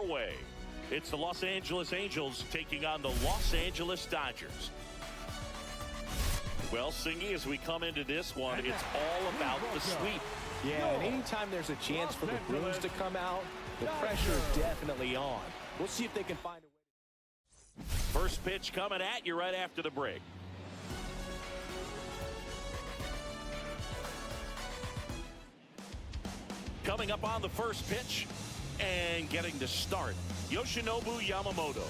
four-way. It's the Los Angeles Angels taking on the Los Angeles Dodgers. Well, Singy, as we come into this one, it's all about the sweep. Yeah, and anytime there's a chance for the Bruins to come out, the pressure is definitely on. We'll see if they can find a way. First pitch coming at you right after the break. Coming up on the first pitch and getting to start, Yoshinobu Yamamoto.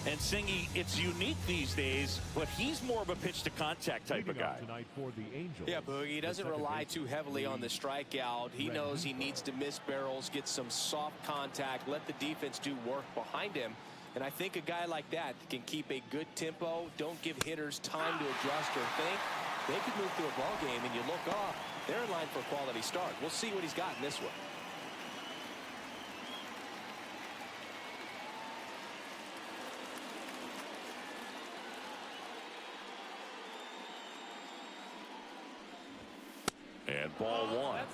And Singy, it's unique these days, but he's more of a pitch-to-contact type of guy. Tonight for the Angels. Yeah, Boogie, he doesn't rely too heavily on the strikeout. He knows he needs to miss barrels, get some soft contact, let the defense do work behind him. And I think a guy like that can keep a good tempo, don't give hitters time to adjust or think. They could move through a ball game, and you look off, they're in line for a quality start. We'll see what he's got in this one. And ball one.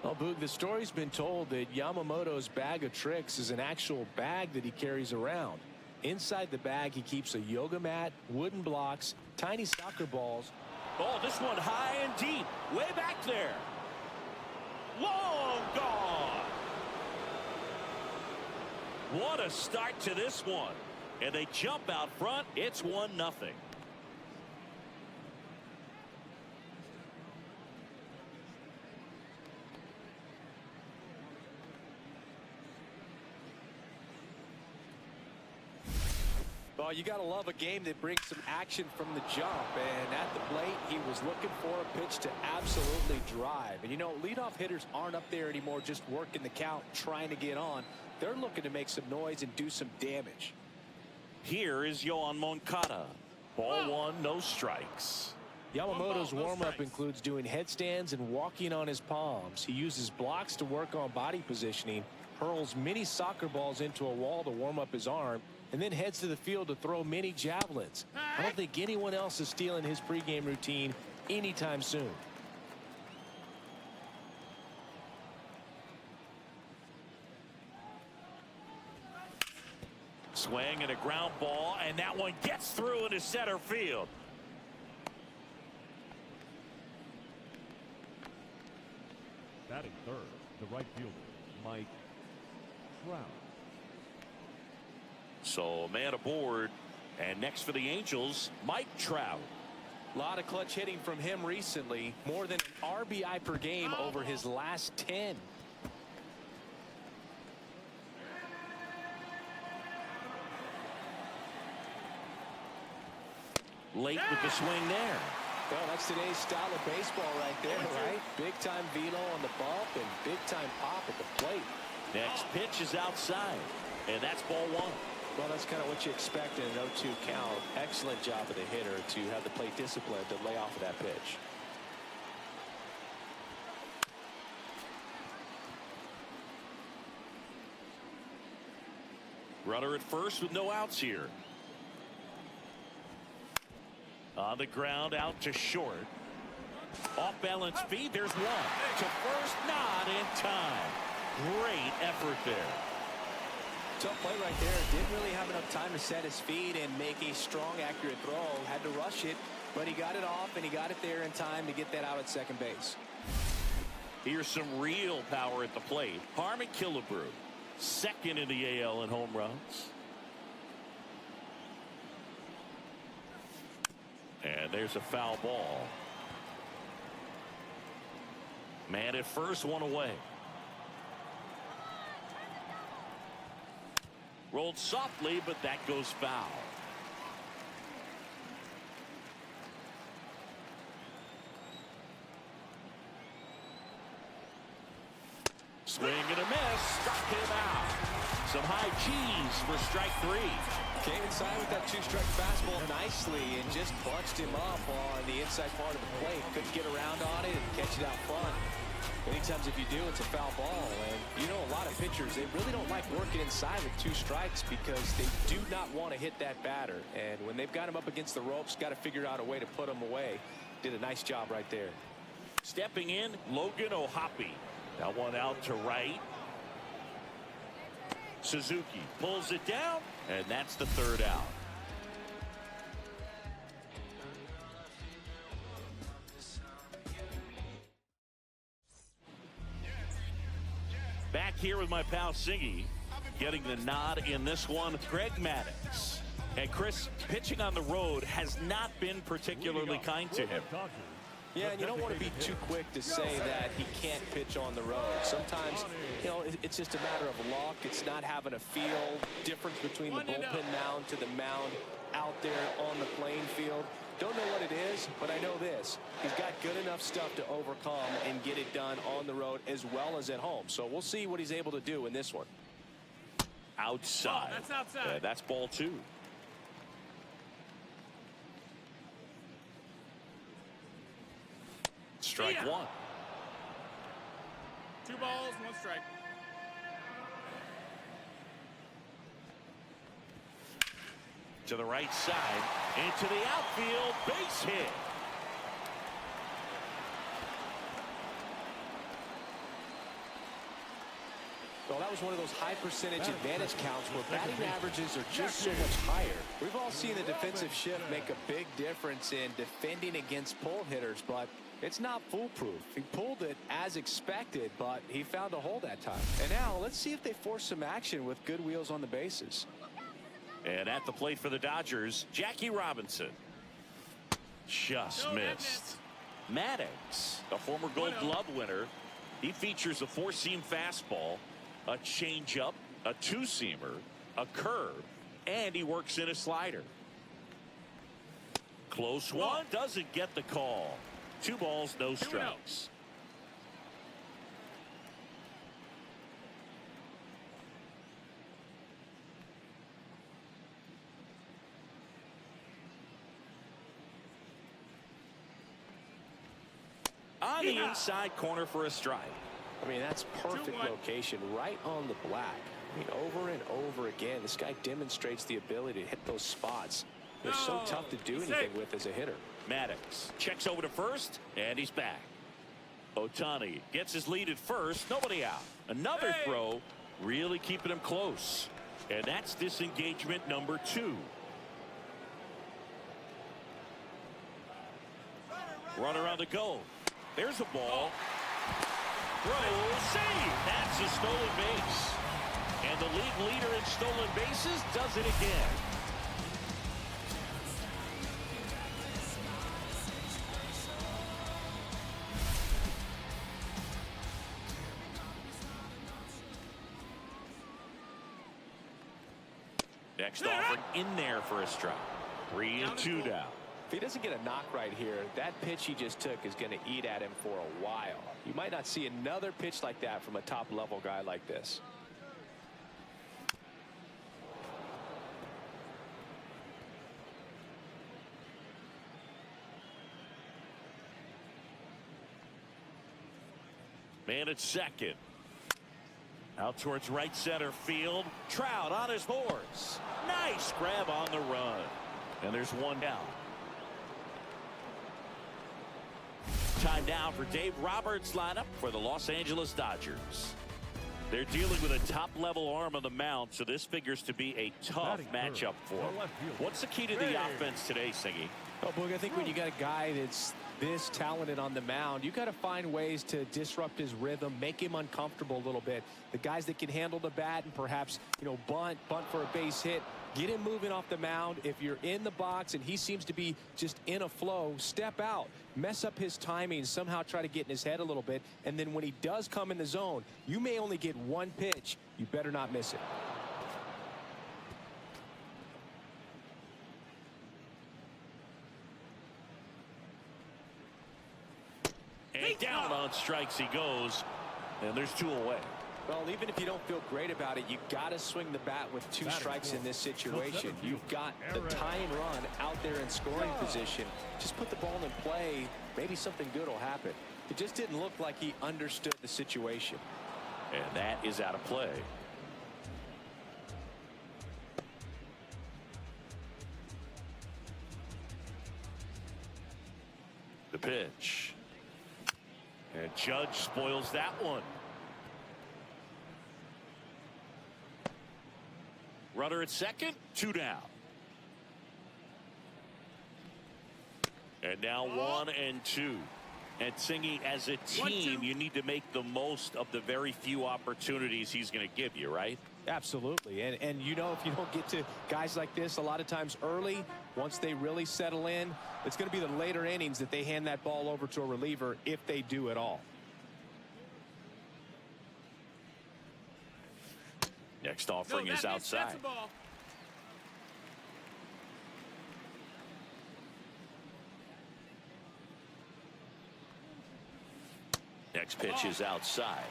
Well, Boog, the story's been told that Yamamoto's bag of tricks is an actual bag that he carries around. Inside the bag, he keeps a yoga mat, wooden blocks, tiny soccer balls. Oh, this one high and deep, way back there. Long gone. What a start to this one. And they jump out front. It's 1-0. Well, you got to love a game that brings some action from the jump. And at the plate, he was looking for a pitch to absolutely drive. And, you know, leadoff hitters aren't up there anymore just working the count, trying to get on. They're looking to make some noise and do some damage. Here is Yoan Moncada. Ball one, no strikes. Yamamoto's warm-up includes doing headstands and walking on his palms. He uses blocks to work on body positioning, hurls mini soccer balls into a wall to warm up his arm, and then heads to the field to throw mini javelins. I don't think anyone else is stealing his pregame routine anytime soon. Swing and a ground ball, and that one gets through into center field. Batting third, the right fielder, Mike Trout. So a man aboard, and next for the Angels, Mike Trout. A lot of clutch hitting from him recently, more than an RBI per game over his last 10. Late with the swing there. Well, that's today's style of baseball right there, right? Big time velo on the bump and big time pop at the plate. Next pitch is outside, and that's ball one. Well, that's kind of what you expect in an 0-2 count. Excellent job of the hitter to have the plate discipline to lay off of that pitch. Runner at first with no outs here. On the ground, out to short. Off balance feed, there's one. To first, not in time. Great effort there. Tough play right there. Didn't really have enough time to set his feet and make a strong, accurate throw. Had to rush it, but he got it off, and he got it there in time to get that out at second base. Here's some real power at the plate. Harmon Killebrew, second in the AL in home runs. And there's a foul ball. Man at first, one away. Rolled softly, but that goes foul. Swing and a miss. Struck him out. Some high cheese for strike three. Came inside with that two-strike fastball nicely and just bunched him up on the inside part of the plate. Couldn't get around on it and catch it out front. Many times if you do, it's a foul ball. And you know, a lot of pitchers, they really don't like working inside with two strikes because they do not want to hit that batter. And when they've got him up against the ropes, got to figure out a way to put him away. Did a nice job right there. Stepping in, Logan O'Hoppe. That one out to right. Suzuki pulls it down, and that's the third out. Back here with my pal Singy, getting the nod in this one, Greg Maddux. And Chris, pitching on the road has not been particularly kind to him. Yeah, and you don't want to be too quick to say that he can't pitch on the road. Sometimes, you know, it's just a matter of luck. It's not having a feel difference between the bullpen mound to the mound out there on the playing field. Don't know what it is, but I know this. He's got good enough stuff to overcome and get it done on the road as well as at home. So we'll see what he's able to do in this one. Outside. Oh, that's outside. That's ball 2. Strike 1. 2 balls, 1 strike. To the right side, into the outfield, base hit. Well, that was one of those high percentage advantage counts where batting averages are just so much higher. We've all seen the defensive shift make a big difference in defending against pull hitters, but it's not foolproof. He pulled it as expected, but he found a hole that time. And now let's see if they force some action with good wheels on the bases. And at the plate for the Dodgers, Jackie Robinson. Just missed. Maddux, a former Gold Glove winner. He features a 4-seam fastball, a changeup, a 2-seamer, a curve, and he works in a slider. Close one, doesn't get the call. 2 balls, no strikes. On the inside corner for a strike. I mean, that's perfect location, right on the black. I mean, over and over again, this guy demonstrates the ability to hit those spots. They're so tough to do anything with as a hitter. Maddux checks over to first, and he's back. Ohtani gets his lead at first, nobody out. Another throw, really keeping him close. And that's disengagement number 2. Runner on the go. There's a ball. Throw, save. That's a stolen base. And the league leader in stolen bases does it again. Next offering in there for a strike. 3 and 2 down. If he doesn't get a knock right here, that pitch he just took is going to eat at him for a while. You might not see another pitch like that from a top-level guy like this. Man at second. Out towards right center field. Trout on his horse. Nice grab on the run. And there's 1 down. Time now for Dave Roberts' lineup for the Los Angeles Dodgers. They're dealing with a top-level arm on the mound, so this figures to be a tough matchup for them. What's the key to the offense today, Singy? Oh, Boog, I think when you got a guy that's this talented on the mound, you got to find ways to disrupt his rhythm, make him uncomfortable a little bit. The guys that can handle the bat and perhaps, you know, bunt for a base hit, get him moving off the mound. If you're in the box and he seems to be just in a flow, step out, mess up his timing, somehow try to get in his head a little bit. And then when he does come in the zone, you may only get 1 pitch. You better not miss it. And down on strikes he goes, and there's 2 away. Well, even if you don't feel great about it, you got to swing the bat with 2 strikes in this situation. You've got the tying run out there in scoring position. Just put the ball in play. Maybe something good will happen. It just didn't look like he understood the situation. And that is out of play. The pitch. And Judge spoils that one. Runner at second, 2 down. And now 1 and 2. And Singy, as a team, you need to make the most of the very few opportunities he's going to give you, right? Absolutely. And you know, if you don't get to guys like this a lot of times early, once they really settle in, it's going to be the later innings that they hand that ball over to a reliever, if they do at all. Next offering is outside. That's a ball. Next pitch is outside.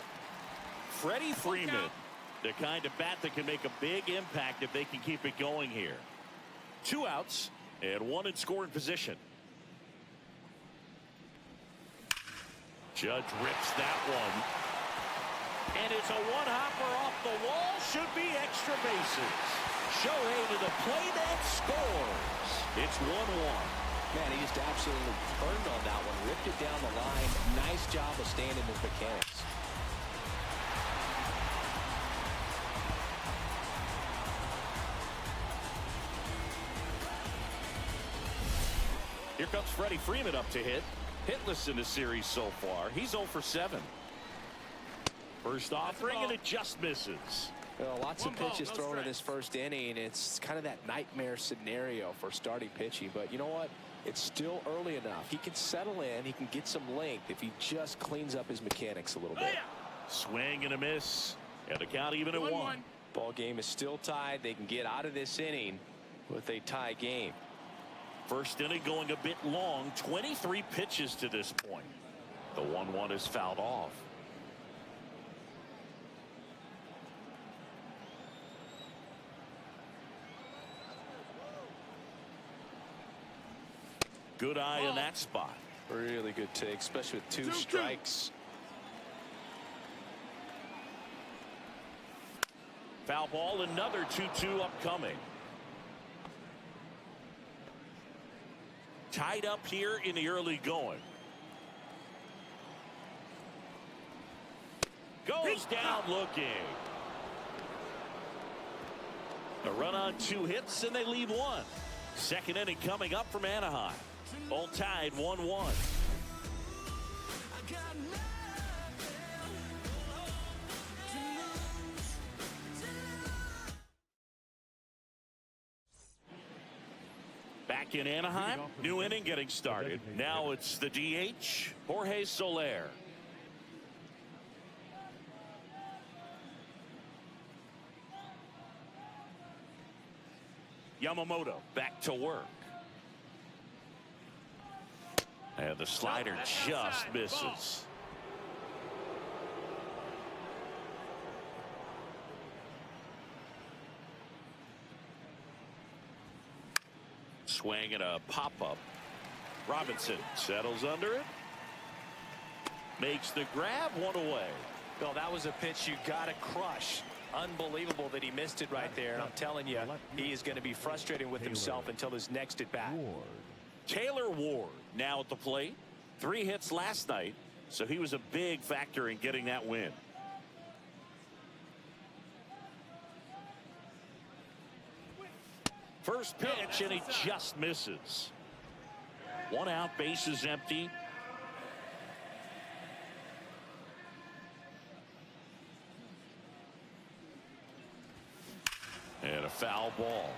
Freddie Freeman, the kind of bat that can make a big impact if they can keep it going here. 2 outs and 1 in scoring position. Judge rips that one. And it's a one-hopper off the wall. Should be extra bases. Shohei to the plate and scores. It's 1-1. Man, he just absolutely turned on that one, ripped it down the line. Nice job of staying in his mechanics. Here comes Freddie Freeman up to hit. Hitless in the series so far. He's 0 for 7. First offering, and it just misses. Well, lots of pitches thrown in this first inning. It's kind of that nightmare scenario for starting pitching. But you know what? It's still early enough. He can settle in. He can get some length if he just cleans up his mechanics a little bit. Swing and a miss. And the count even at 1. Ball game is still tied. They can get out of this inning with a tie game. First inning going a bit long. 23 pitches to this point. The 1-1 is fouled off. Good eye in that spot. Really good take, especially with 2 strikes. Foul ball, another 2-2 upcoming. Tied up here in the early going. Goes down looking. A run on 2 hits, and they leave 1. Second inning coming up from Anaheim. All tied 1-1. Back in Anaheim, new inning getting started. Now it's the DH, Jorge Soler. Yamamoto back to work. And the slider just misses. Swing and a pop-up. Robinson settles under it. Makes the grab, 1 away. Well, that was a pitch you got to crush. Unbelievable that he missed it right there. And I'm telling you, he is going to be frustrated with himself until his next at bat. Taylor Ward now at the plate. 3 hits last night, so he was a big factor in getting that win. First pitch, and he just misses. 1 out, base is empty. And a foul ball.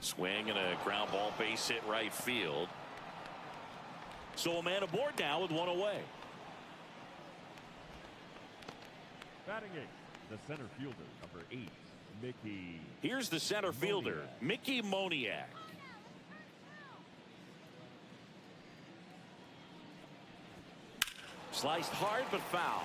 Swing and a ground ball, base hit right field. So a man aboard now with 1 away. Batting 8, the center fielder, number 8, Mickey. Here's the center fielder, Mickey Moniak. Sliced hard but foul.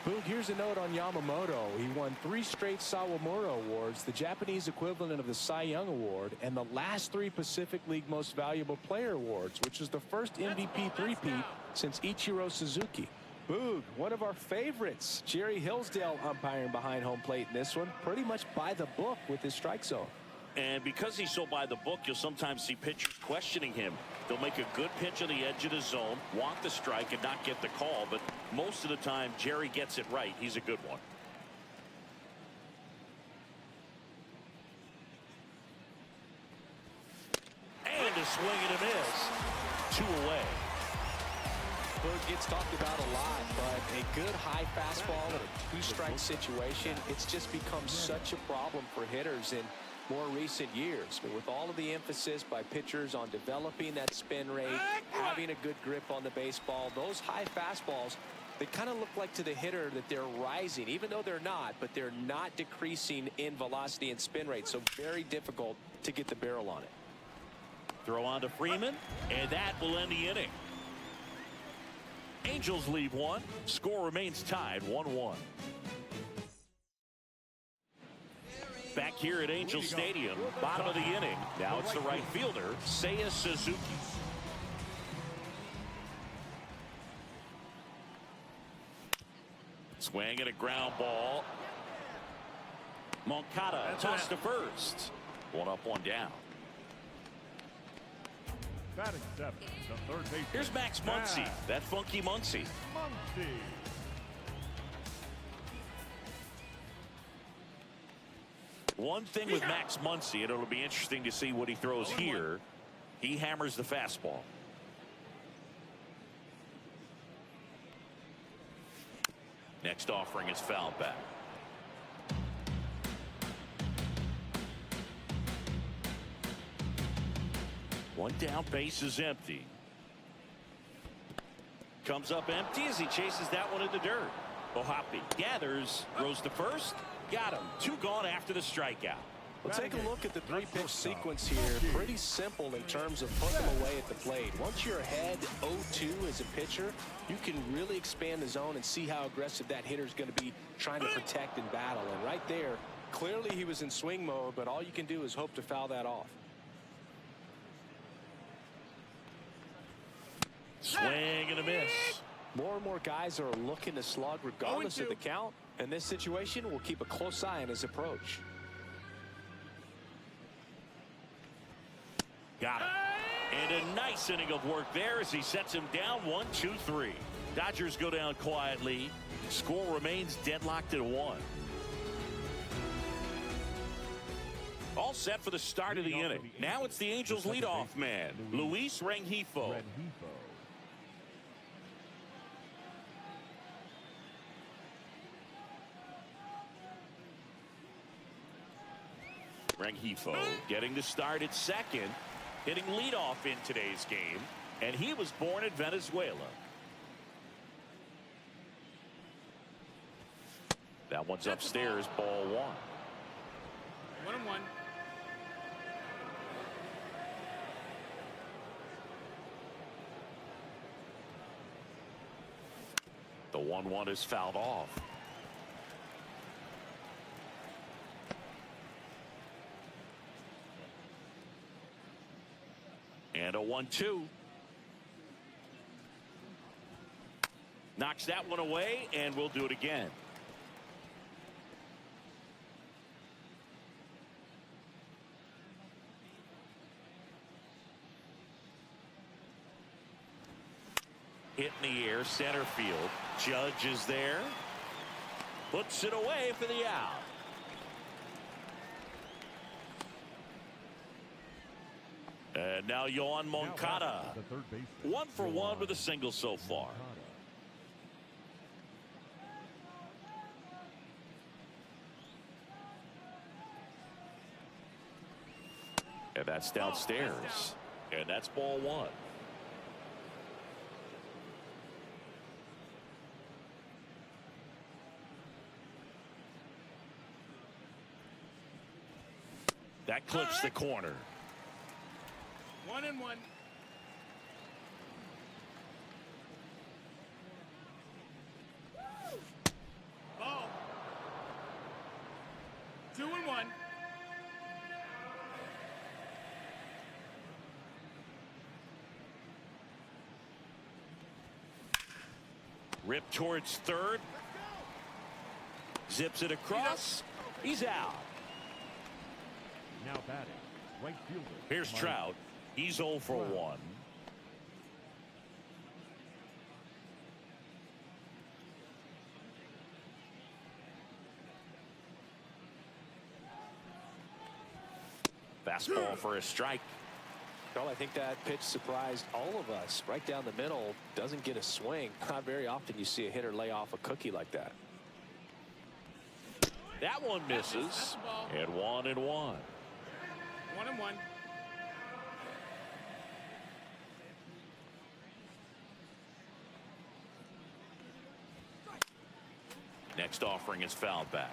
Boog, here's a note on Yamamoto. He won 3 straight Sawamura Awards, the Japanese equivalent of the Cy Young Award, and the last 3 Pacific League Most Valuable Player Awards, which is the first MVP three-peat since Ichiro Suzuki. Boog, one of our favorites. Jerry Hillsdale umpiring behind home plate in this one, pretty much by the book with his strike zone. And because he's so by the book, you'll sometimes see pitchers questioning him. They'll make a good pitch on the edge of the zone, want the strike, and not get the call. But most of the time, Jerry gets it right. He's a good one. And a swing and a miss. 2 away. Bird gets talked about a lot, but a good high fastball in a 2-strike situation, it's just become such a problem for hitters in more recent years. But with all of the emphasis by pitchers on developing that spin rate, having a good grip on the baseball, those high fastballs, they kind of look like to the hitter that they're rising, even though they're not, but they're not decreasing in velocity and spin rate. So very difficult to get the barrel on it. Throw on to Freeman, and that will end the inning. Angels leave 1. Score remains tied 1-1. Back here at Angel Stadium, bottom of the inning. Now it's the right fielder, Seiya Suzuki. Swing and a ground ball. Moncada tossed to first. 1 up, 1 down. Batting 7, the third baseman. Here's Max Muncy, that funky Muncy. Muncy. One thing with Max Muncy, and it'll be interesting to see what he throws here. He hammers the fastball. Next offering is fouled back. One down, base is empty. Comes up empty as he chases that one in the dirt. Ohapi gathers, throws to first. Got him. 2 gone after the strikeout. Well, take a look at the 3-pitch sequence here. Pretty simple in terms of putting them away at the plate. Once you're ahead 0-2 as a pitcher, you can really expand the zone and see how aggressive that hitter is going to be trying to protect and battle. And right there, clearly he was in swing mode, but all you can do is hope to foul that off. Swing and a miss. More and more guys are looking to slug regardless of the count. In this situation, we'll keep a close eye on his approach. Got him. And a nice inning of work there as he sets him down 1-2-3. Dodgers go down quietly. Score remains deadlocked at 1. All set for the start of the inning. Now it's the Angels leadoff man, Luis Rengifo. Rengifo getting the start at second, hitting leadoff in today's game, and he was born in Venezuela. That one's upstairs, ball 1. 1-1. The 1-1 is fouled off. And a 1-2. Knocks that one away, and we'll do it again. Hit in the air, center field. Judge is there. Puts it away for the out. And now Yohan Moncada. 1 for 1 with a single so far. And that's downstairs. And that's ball 1. That clips the corner. 1-1. Ball. 2-1. Rip towards third. Zips it across. He's out. Now batting, right fielder. Here's Trout. He's 0 for 1. Fastball for a strike. Well, I think that pitch surprised all of us. Right down the middle, doesn't get a swing. Not very often you see a hitter lay off a cookie like that. That one misses. And 1-1. 1-1. Next offering is fouled back.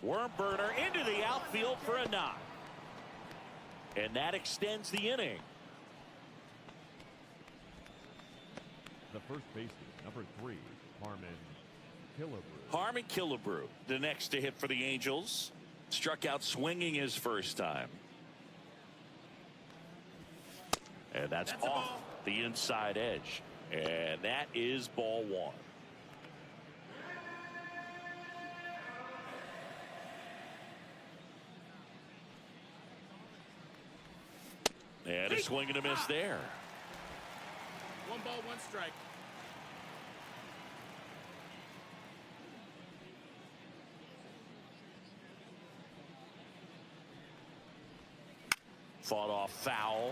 Worm burner into the outfield for a knock. And that extends the inning. The first baseman, number 3, Harmon Killebrew. Harmon Killebrew, the next to hit for the Angels. Struck out swinging his first time. And that's off the inside edge. And that is ball 1. And a swing and a miss there. 1 ball, 1 strike. Fought off foul.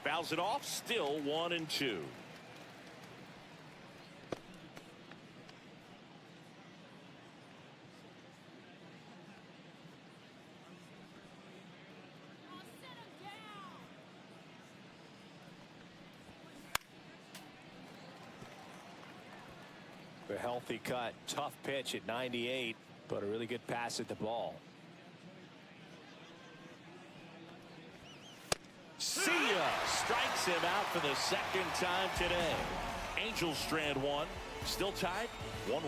Fouls it off, still 1-2. A healthy cut, tough pitch at 98, but a really good pass at the ball. See ya! Strikes him out for the second time today. Angels strand 1. Still tied 1-1.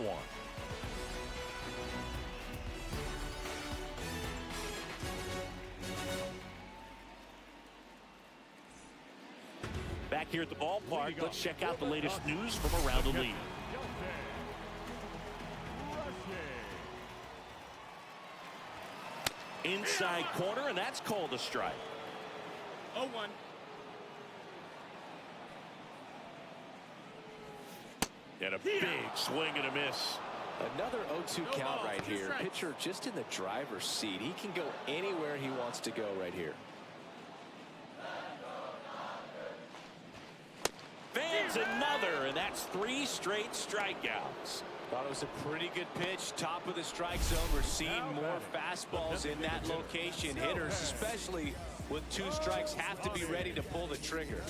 Back here at the ballpark, let's check out the latest news from around the league. Inside corner, and that's called a strike. 0-1. And a big swing and a miss. Another 0-2 count right here. Pitcher just in the driver's seat. He can go anywhere he wants to go right here. Fans another, and that's 3 straight strikeouts. Thought it was a pretty good pitch. Top of the strike zone. We're seeing more fastballs in that location. Hitters, especially with 2 strikes, have to be ready to pull the trigger.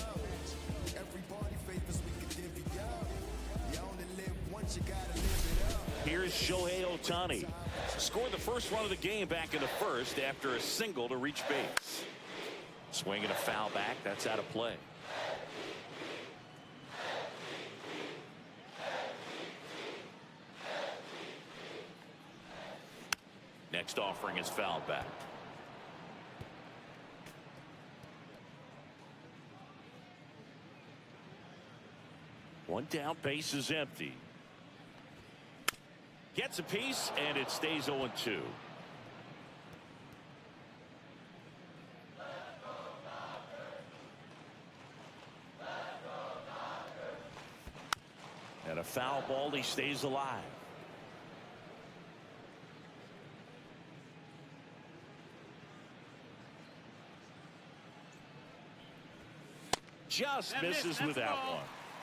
Here's Shohei Ohtani. Scored the first run of the game back in the first after a single to reach base. Swinging a foul back. That's out of play. Next offering is fouled back. One down, base is empty. Gets a piece, and it stays 0-2. And a foul ball, he stays alive. Just misses with that one.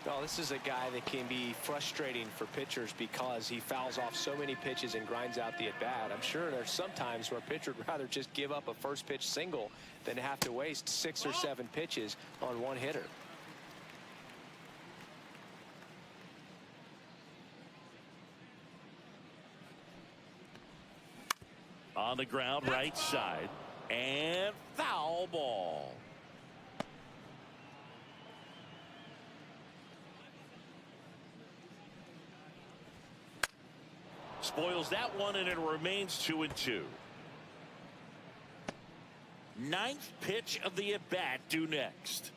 Oh, this is a guy that can be frustrating for pitchers because he fouls off so many pitches and grinds out the at-bat. I'm sure there's some times where a pitcher would rather just give up a first pitch single than have to waste 6 or 7 pitches on one hitter. On the ground, right side, and foul ball. spoils that one, and it remains 2-2. Ninth pitch of the at-bat due next.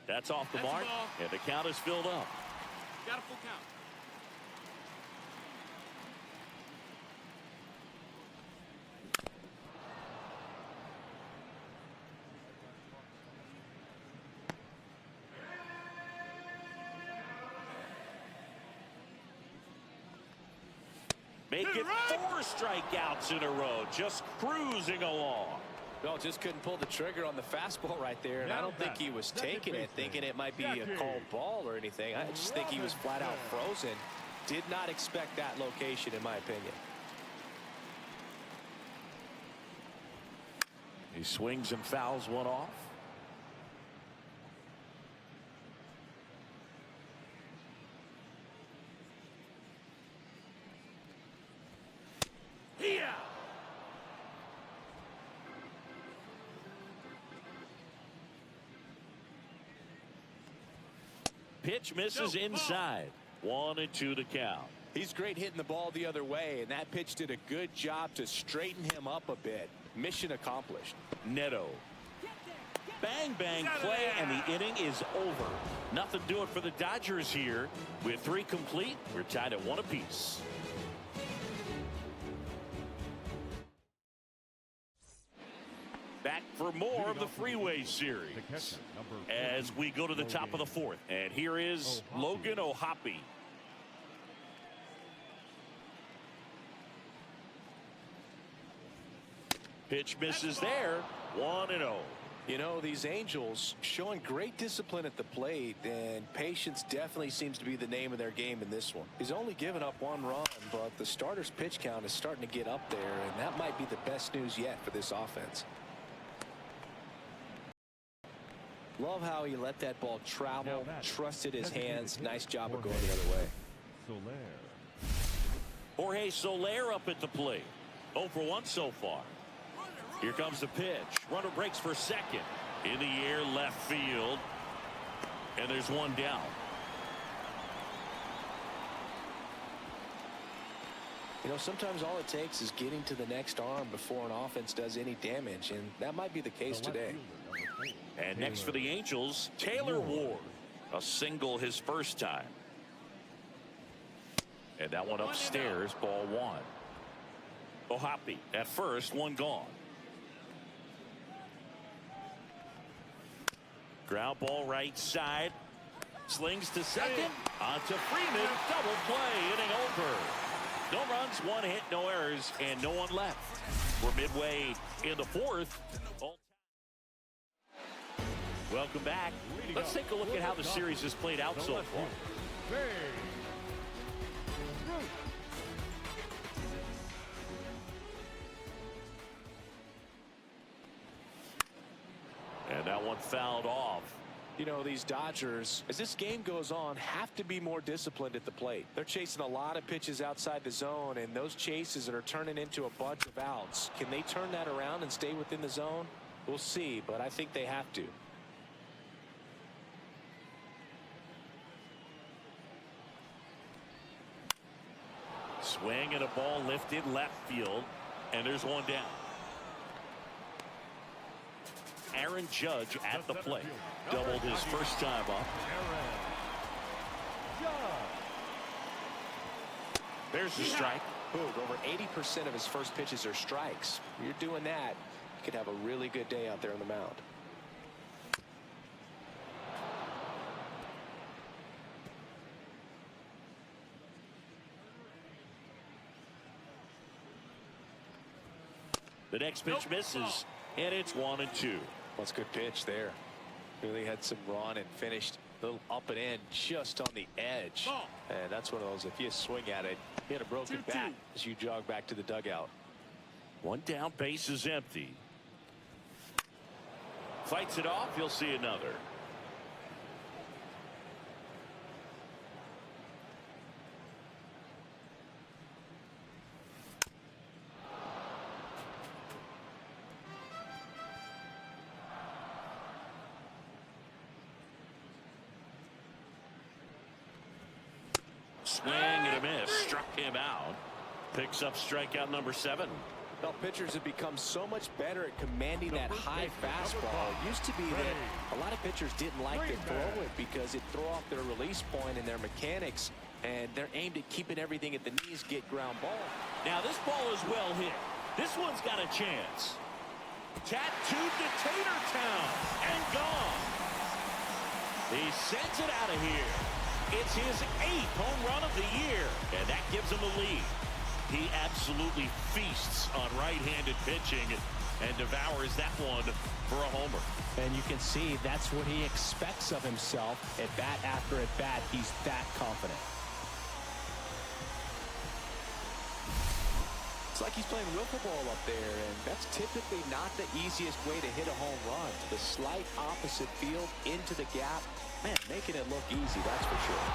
That's off the mark, and the count is filled up. Got a full count. Make it 4 strikeouts in a row, just cruising along. No, just couldn't pull the trigger on the fastball right there, and I don't think he was taking it, thinking it might be a called ball or anything. I just think he was flat out frozen. Did not expect that location, in my opinion. He swings and fouls one off. Yeah. Pitch misses inside. 1-2 to count. He's great hitting the ball the other way, and that pitch did a good job to straighten him up a bit. Mission accomplished. Neto. Bang, bang play, and the inning is over. Nothing doing for the Dodgers here. With 3 complete, we're tied at 1 apiece. Back for more of the Freeway Series as we go to the top of the 4th. And here is Logan O'Hoppe. Pitch misses there. 1-0. You know, these Angels showing great discipline at the plate, and patience definitely seems to be the name of their game in this one. He's only given up 1 run, but the starter's pitch count is starting to get up there, and that might be the best news yet for this offense. Love how he let that ball travel, trusted his hands. Nice job of going the other way. Jorge Soler up at the plate. 0 for 1 so far. Here comes the pitch. Runner breaks for second. In the air, left field. And there's one down. You know, sometimes all it takes is getting to the next arm before an offense does any damage, and that might be the case today. And next for the Angels, Taylor Ward. A single his first time. And that one upstairs, ball 1. O'Hoppe at first, 1 gone. Ground ball right side. Slings to second. On to Freeman. Double play. Inning over. No runs, 1 hit, no errors, and no one left. We're midway in the 4th. Welcome back. Let's take a look at how the series has played out so far. And that one fouled off. You know, these Dodgers, as this game goes on, have to be more disciplined at the plate. They're chasing a lot of pitches outside the zone, and those chases are turning into a bunch of outs. Can they turn that around and stay within the zone? We'll see, but I think they have to. Swing and a ball lifted left field, and there's one down. Aaron Judge at the plate. Doubled his first time up. There's the strike. Boog, over 80% of his first pitches are strikes. When you're doing that, you could have a really good day out there on the mound. The next pitch misses, and it's 1-2. That's a good pitch there. Really had some run and finished a little up and in just on the edge. And that's one of those, if you swing at it, hit a broken bat as you jog back to the dugout. 1 down, base is empty. Fights it off, you'll see another. Swing and a miss. Struck him out. Picks up strikeout number 7. Well, pitchers have become so much better at commanding that high fastball. It used to be that a lot of pitchers didn't like to throw it because it throw off their release point and their mechanics, and they're aimed at keeping everything at the knees, get ground ball. Now this ball is well hit. This one's got a chance. Tattooed to Tater Town and gone. He sends it out of here. It's his 8th home run of the year, and that gives him the lead. He absolutely feasts on right-handed pitching and devours that one for a homer. And you can see that's what he expects of himself at bat after at bat. He's that confident. It's like he's playing wiffle ball up there, and that's typically not the easiest way to hit a home run. The slight opposite field into the gap. Man, making it look easy, that's for sure.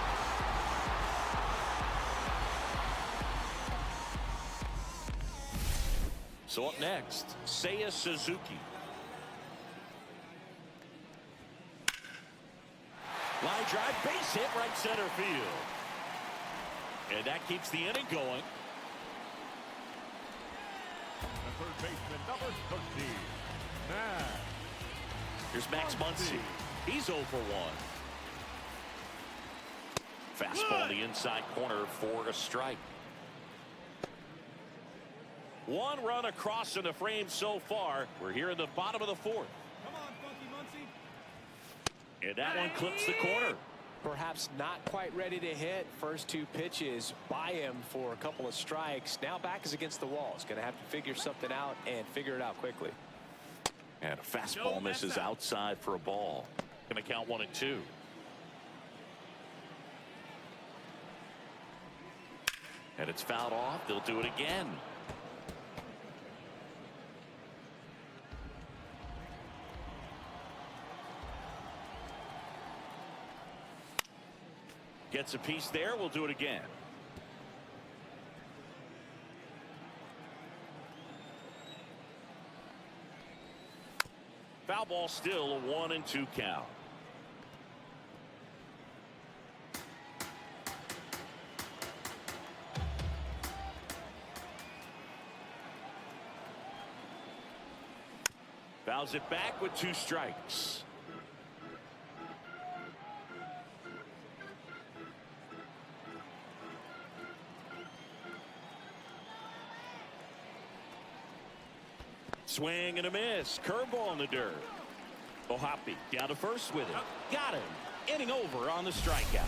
So up next, Seiya Suzuki. Line drive, base hit, right center field. And that keeps the inning going. The third baseman, number 13, Max. Here's Max Muncy. He's 0 for 1. Fastball in the inside corner for a strike. 1 run across in the frame so far. We're here in the bottom of the 4th. Come on, Funky Muncy. And that one clips the corner. Perhaps not quite ready to hit. First 2 pitches by him for a couple of strikes. Now back is against the wall. He's going to have to figure something out and figure it out quickly. And a fastball misses outside for a ball. Going to count 1 and 2. And it's fouled off. They'll do it again. Gets a piece there. We'll do it again. Foul ball still, a 1 and 2 count. Fouls it back with 2 strikes. Swing and a miss. Curveball in the dirt. Ohapi down to first with it. Got him. Inning over on the strikeout.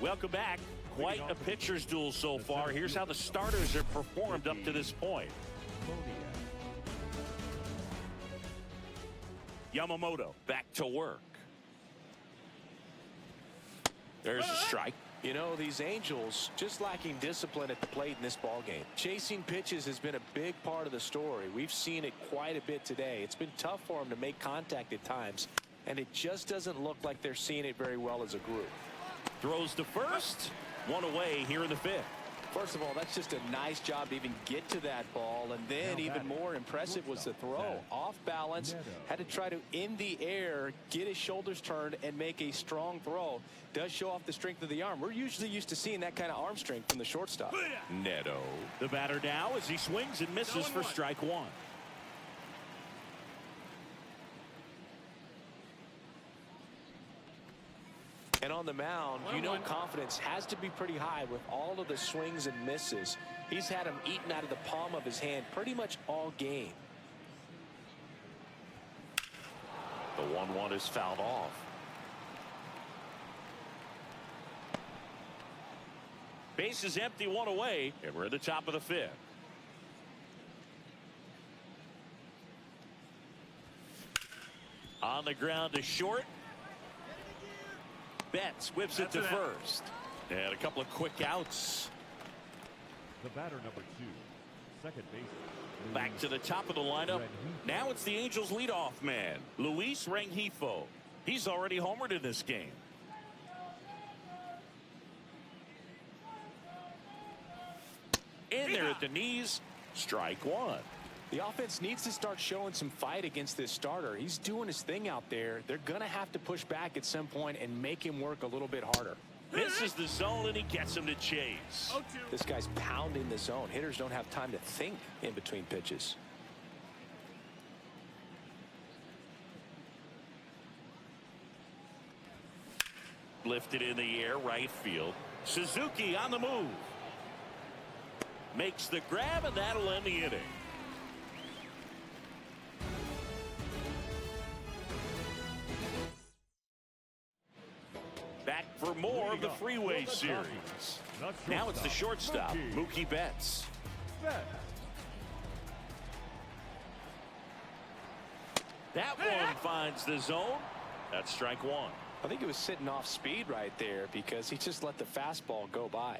Welcome back. Quite a pitcher's duel so far. Here's how the starters have performed up to this point. Yamamoto back to work. There's a strike. You know, these Angels just lacking discipline at the plate in this ballgame. Chasing pitches has been a big part of the story. We've seen it quite a bit today. It's been tough for them to make contact at times, and it just doesn't look like they're seeing it very well as a group. Throws to first. 1 away here in the 5th. First of all, that's just a nice job to even get to that ball, and then even more impressive was the throw. Off balance, had to try to, in the air, get his shoulders turned and make a strong throw. Does show off the strength of the arm. We're usually used to seeing that kind of arm strength from the shortstop. Neto. The batter now as he swings and misses for strike 1. And on the mound, you know confidence has to be pretty high with all of the swings and misses. He's had them eaten out of the palm of his hand pretty much all game. The 1-1 is fouled off. Base is empty, 1 away, and we're at the top of the 5th. On the ground to short. Betts whips it to first. And a couple of quick outs. The batter number 2, second baseman. Back to the top of the lineup. Now it's the Angels leadoff man, Luis Rengifo. He's already homered in this game. In there at the knees. Strike one. The offense needs to start showing some fight against this starter. He's doing his thing out there. They're going to have to push back at some point and make him work a little bit harder. Misses the zone, and he gets him to chase. This guy's pounding the zone. Hitters don't have time to think in between pitches. Lifted in the air, right field. Suzuki on the move. Makes the grab, and that'll end the inning. Back for more of the freeway series. Now it's the shortstop, Mookie Betts. That one finds the zone. That's strike one. I think it was sitting off speed right there because he just let the fastball go by.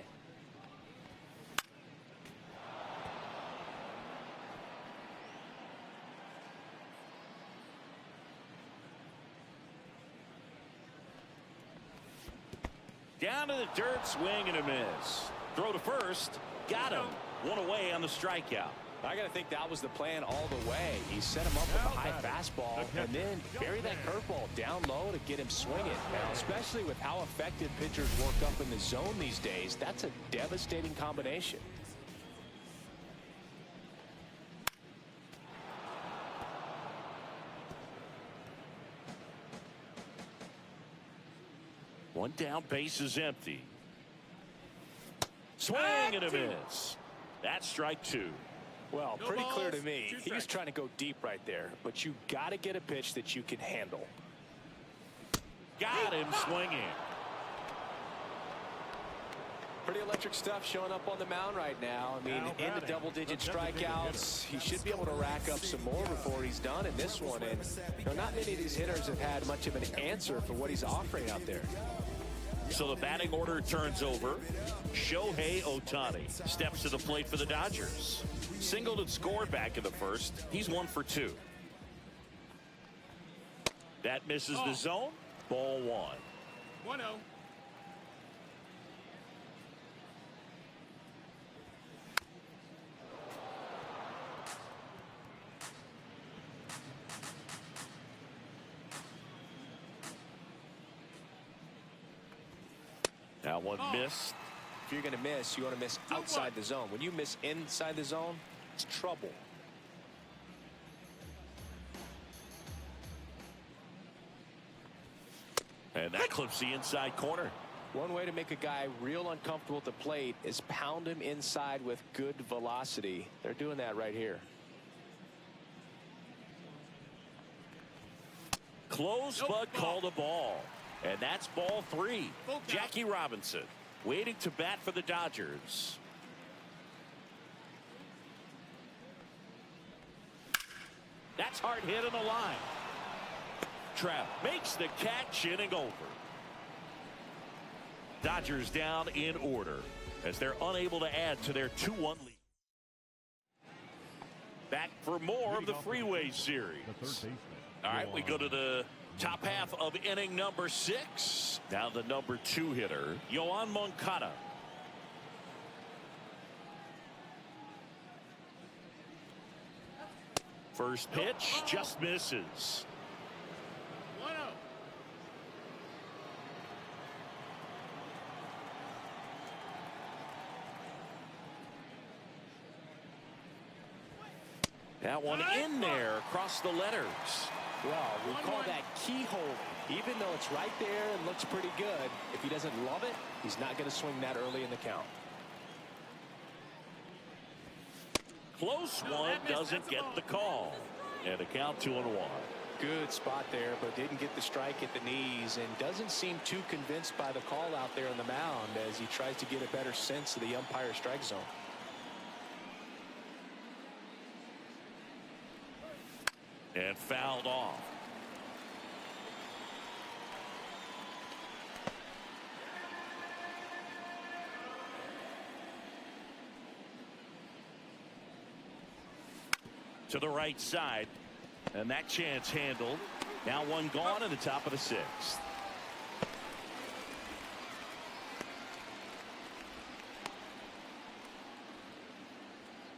Down to the dirt, swing and a miss. Throw to first. Got him. One away on the strikeout. I got to think that was the plan all the way. He set him up with a high fastball and then bury that curveball down low to get him swinging. Now, especially with how effective pitchers work up in the zone these days, that's a devastating combination. One down, base is empty. Swing and a miss. That's strike two. Well, pretty clear to me. He was trying to go deep right there, but you got to get a pitch that you can handle. Got him swinging. Pretty electric stuff showing up on the mound right now. I mean, in the double-digit strikeouts, he should be able to rack up some more before he's done in this one. And not many of these hitters have had much of an answer for what he's offering out there. So the batting order turns over. Shohei Ohtani steps to the plate for the Dodgers. Singled and scored back in the first. He's 1 for 2. That misses the zone. Ball one. 1-0. That one missed. If you're going to miss, you want to miss outside the zone. When you miss inside the zone, it's trouble. And that clips the inside corner. One way to make a guy real uncomfortable at the plate is pound him inside with good velocity. They're doing that right here. Close, but called a ball. And that's ball 3. Jackie Robinson waiting to bat for the Dodgers. That's hard hit on the line. Trout makes the catch, inning over. Dodgers down in order as they're unable to add to their 2-1 lead. Back for more of the freeway series. All right, we go to the top half of inning number 6. Now the number 2 hitter, Yoan Moncada. First pitch just misses. 1-0. That one in there across the letters. Well, we call that keyhole. Even though it's right there and looks pretty good, if he doesn't love it, he's not going to swing that early in the count. Close one, doesn't get the call. And a count 2-1. Good spot there, but didn't get the strike at the knees and doesn't seem too convinced by the call out there on the mound as he tries to get a better sense of the umpire strike zone. And fouled off. To the right side, and that chance handled. Now one gone in the top of the 6th.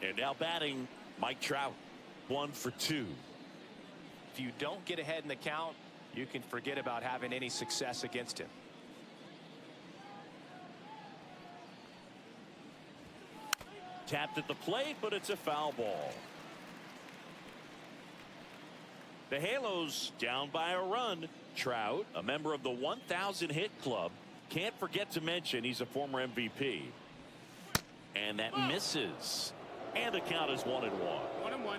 And now batting, Mike Trout. 1 for 2. If you don't get ahead in the count, you can forget about having any success against him. Tapped at the plate, but it's a foul ball. The Halos down by a run. Trout, a member of the 1,000 hit club. Can't forget to mention he's a former MVP. And that misses. And the count is 1-1. 1-1.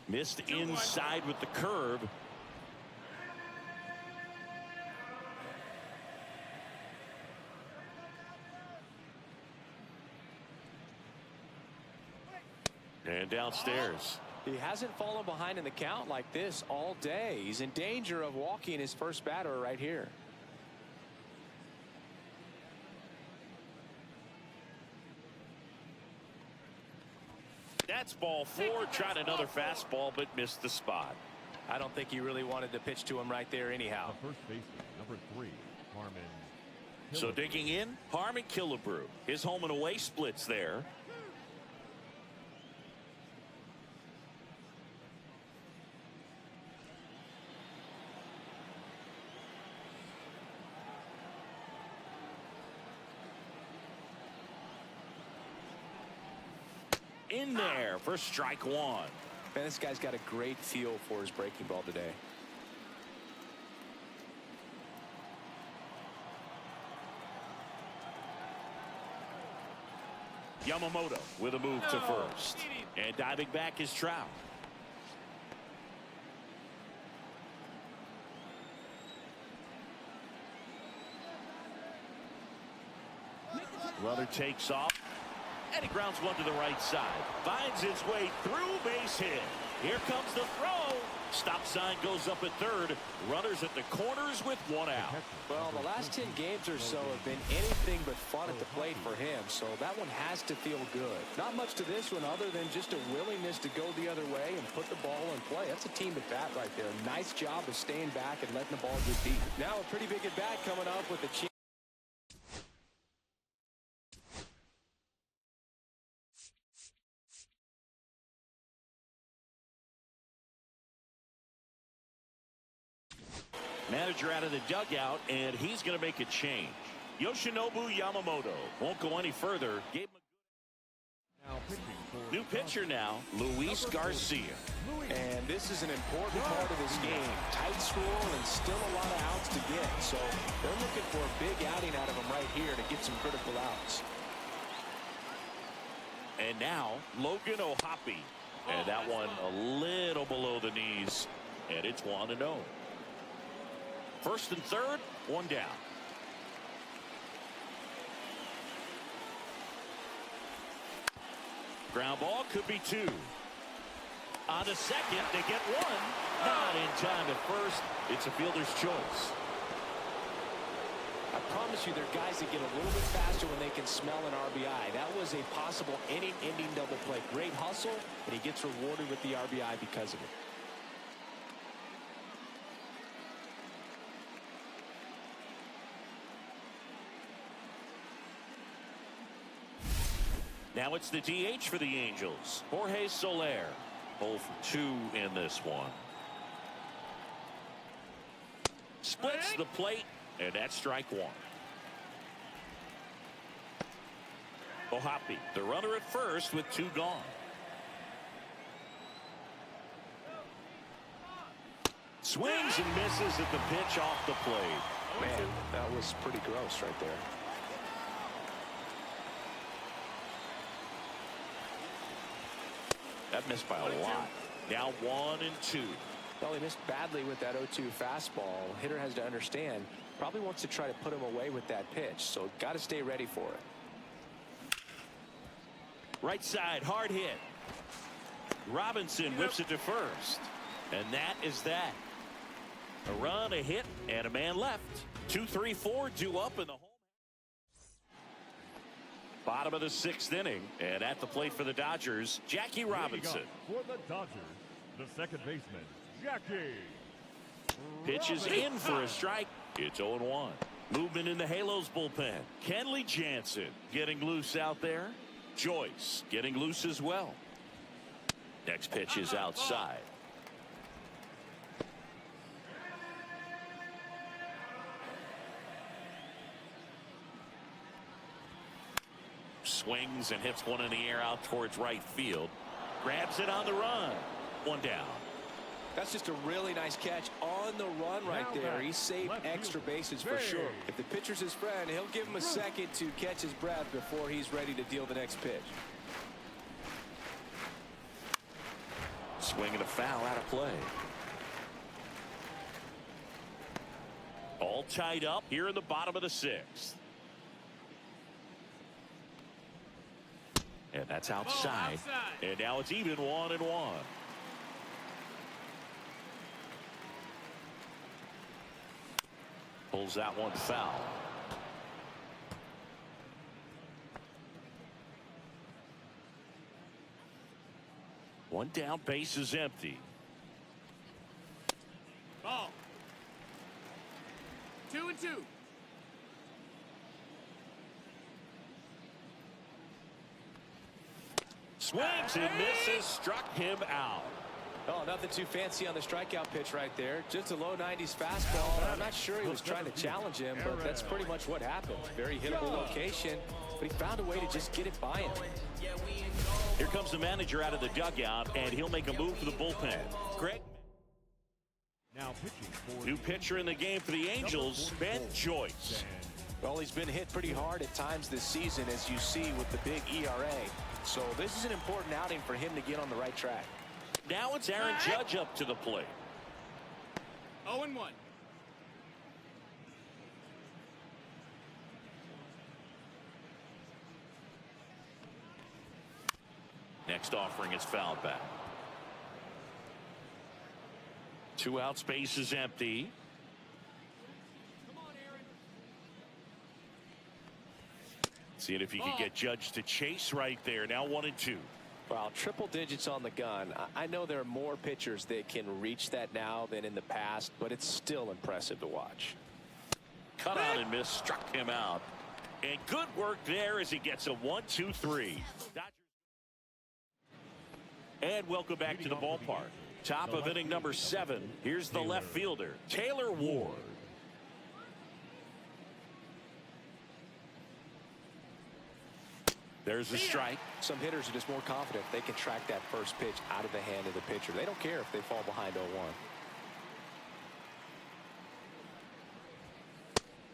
Missed inside with the curve. And downstairs. He hasn't fallen behind in the count like this all day. He's in danger of walking his first batter right here. That's ball 4. Tried another fastball, but missed the spot. I don't think he really wanted to pitch to him right there anyhow. The first baseman, number 3, Harmon. So digging in, Harmon Killebrew. His home and away splits there. In there for strike 1. Man, this guy's got a great feel for his breaking ball today. Yamamoto with a move to first. And diving back is Trout. Runner takes off. And he grounds one to the right side. Finds his way through, base hit. Here comes the throw. Stop sign goes up at third. Runners at the corners with 1 out. Well, the last 10 games or so have been anything but fun at the plate for him, so that one has to feel good. Not much to this one other than just a willingness to go the other way and put the ball in play. That's a team at bat right there. Nice job of staying back and letting the ball get deep. Now a pretty big at bat coming up with the chance. Manager out of the dugout, and he's going to make a change. Yoshinobu Yamamoto won't go any further. New pitcher now, Luis Garcia. And this is an important part of this game. Tight score and still a lot of outs to get. So they're looking for a big outing out of him right here to get some critical outs. And now Logan O'Hoppe. And that one a little below the knees. And it's 1-0. First and third, 1 down. Ground ball could be 2. On to second, they get 1. Not in time at first. It's a fielder's choice. I promise you there are guys that get a little bit faster when they can smell an RBI. That was a possible inning-ending double play. Great hustle, and he gets rewarded with the RBI because of it. Now it's the DH for the Angels. Jorge Soler. 0 for 2 in this one. Splits the plate, and that's strike 1. O'Hoppe, the runner at first with 2 gone. Swings and misses at the pitch off the plate. Man, that was pretty gross right there. That missed by a lot. Now 1 and 2. Well, he missed badly with that 0-2 fastball. Hitter has to understand. Probably wants to try to put him away with that pitch. So got to stay ready for it. Right side, hard hit. Robinson whips it to first. And that is that. A run, a hit, and a man left. 2-3-4 due up in the home. Bottom of the 6th inning, and at the plate for the Dodgers, Jackie Robinson. For the Dodgers, the second baseman, Jackie. Pitch is in for a strike. It's 0-1. Movement in the Halos bullpen. Kenley Jansen getting loose out there. Joyce getting loose as well. Next pitch is outside. Swings and hits one in the air out towards right field. Grabs it on the run. One down. That's just a really nice catch on the run right there. He saved extra bases for sure. If the pitcher's his friend, he'll give him a second to catch his breath before he's ready to deal the next pitch. Swing and a foul out of play. All tied up here in the bottom of the sixth. And that's outside. And now it's even 1-1. Pulls that one foul. One down, base is empty. Ball. 2-2. Swings and misses, struck him out. Oh, nothing too fancy on the strikeout pitch right there. Just a low 90s fastball. I'm not sure he was trying to challenge him, but that's pretty much what happened. Very hittable location, but he found a way to just get it by him. Here comes the manager out of the dugout, and he'll make a move for the bullpen. Greg. Now pitching for New pitcher in the game for the Angels, Ben Joyce. Well, he's been hit pretty hard at times this season, as you see with the big ERA. So this is an important outing for him to get on the right track. Now it's Aaron Judge up to the plate. 0-1. Next offering is fouled back. 2 outs, base is empty. Seeing if he can get Judge to chase right there. Now 1-2. Wow, triple digits on the gun. I know there are more pitchers that can reach that now than in the past, but it's still impressive to watch. Cut out and miss, struck him out. And good work there as he gets a 1-2-3. And welcome back to the ballpark. Top of inning number 7. Here's the left fielder, Taylor Ward. There's the strike. Some hitters are just more confident they can track that first pitch out of the hand of the pitcher. They don't care if they fall behind 0-1.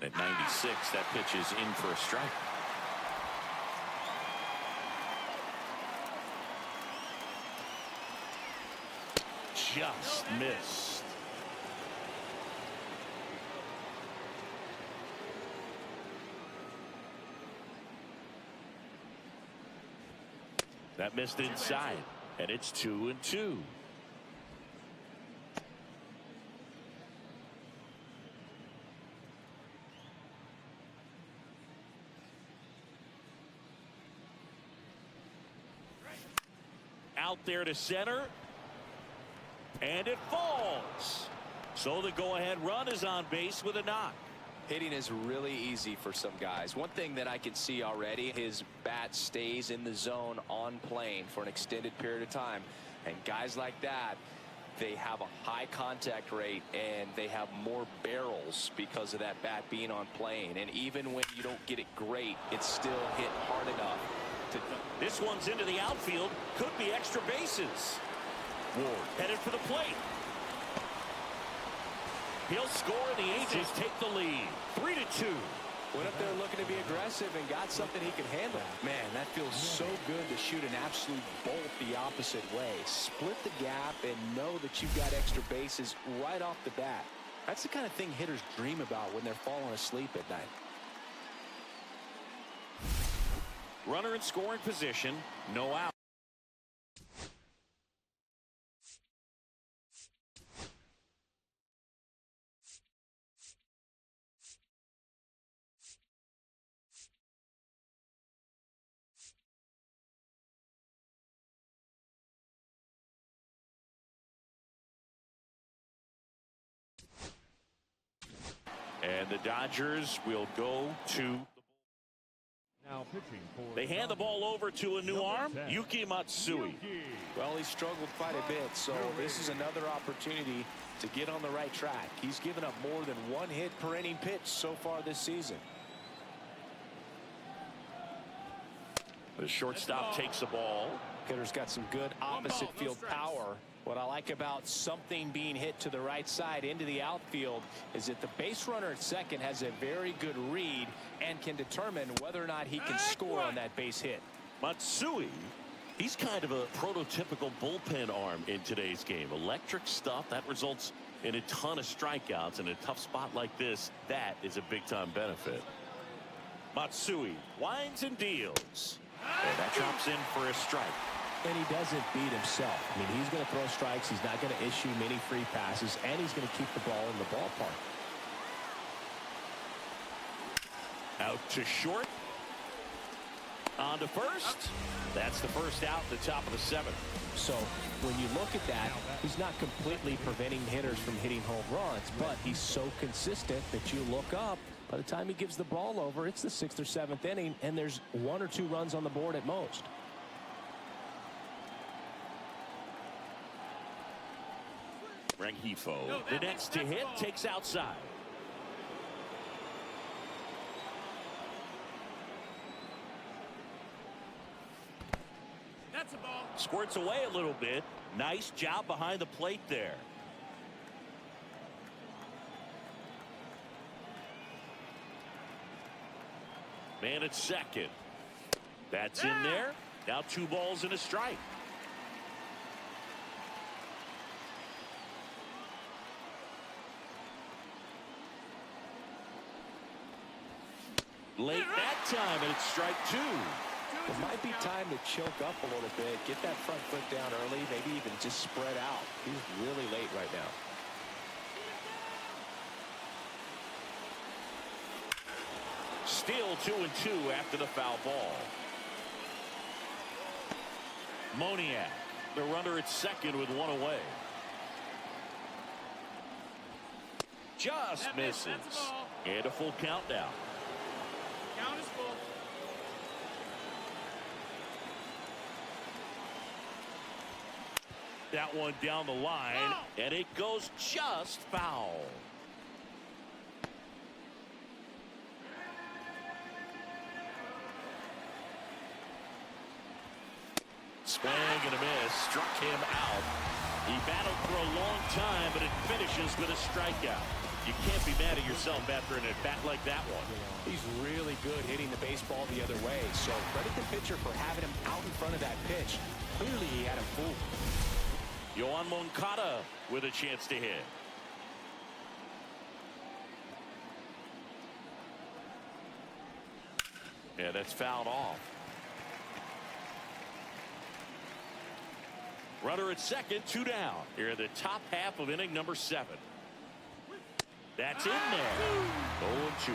At 96, that pitch is in for a strike. Just missed. That missed inside, and it's 2-2. Out there to center, and it falls. So the go-ahead run is on base with a knock. Hitting is really easy for some guys. One thing that I can see already, his bat stays in the zone on plane for an extended period of time. And guys like that, they have a high contact rate and they have more barrels because of that bat being on plane. And even when you don't get it great, it's still hit hard enough to. This one's into the outfield. Could be extra bases. Ward headed for the plate. He'll score, and the Angels take the lead. 3-2. Went up there looking to be aggressive and got something he can handle. Man, that feels so good to shoot an absolute bolt the opposite way. Split the gap and know that you've got extra bases right off the bat. That's the kind of thing hitters dream about when they're falling asleep at night. Runner in scoring position. No out. And the Dodgers will go to. Now pitching for They hand the ball over to a new arm, Yuki Matsui. Well, he struggled quite a bit, so this is another opportunity to get on the right track. He's given up more than one hit per inning pitch so far this season. The shortstop takes the ball. Hitter's got some good opposite field power. What I like about something being hit to the right side into the outfield is that the base runner at second has a very good read and can determine whether or not he can score on that base hit. Matsui, he's kind of a prototypical bullpen arm in today's game. Electric stuff that results in a ton of strikeouts. In a tough spot like this, that is a big-time benefit. Matsui winds and deals. And that drops in for a strike. And he doesn't beat himself. I mean, he's going to throw strikes. He's not going to issue many free passes, and he's going to keep the ball in the ballpark. Out to short. On to first. That's the first out at the top of the seventh. So when you look at that, he's not completely preventing hitters from hitting home runs, but he's so consistent that you look up. By the time he gives the ball over, it's the 6th or 7th inning, and there's 1 or 2 runs on the board at most. Rengifo, the next to hit, takes outside. That's a ball. Squirts away a little bit. Nice job behind the plate there. Man at second. That's in there. Now 2 balls and a strike. Late that time, and it's strike 2. It might be time to choke up a little bit, get that front foot down early, maybe even just spread out. He's really late right now. Still 2-2 after the foul ball. Moniak, the runner at second with 1 away. Just misses. And a full count now. Count is full. That one down the line, and it goes just foul. Swing and a miss, struck him out. He battled for a long time, but it finishes with a strikeout. You can't be mad at yourself after an at-bat like that one. He's really good hitting the baseball the other way, so credit the pitcher for having him out in front of that pitch. Clearly he had him fooled. Yoan Moncada with a chance to hit. Yeah, that's fouled off. Runner at second, 2 down. Here in the top half of inning number 7. That's in there. 0-2.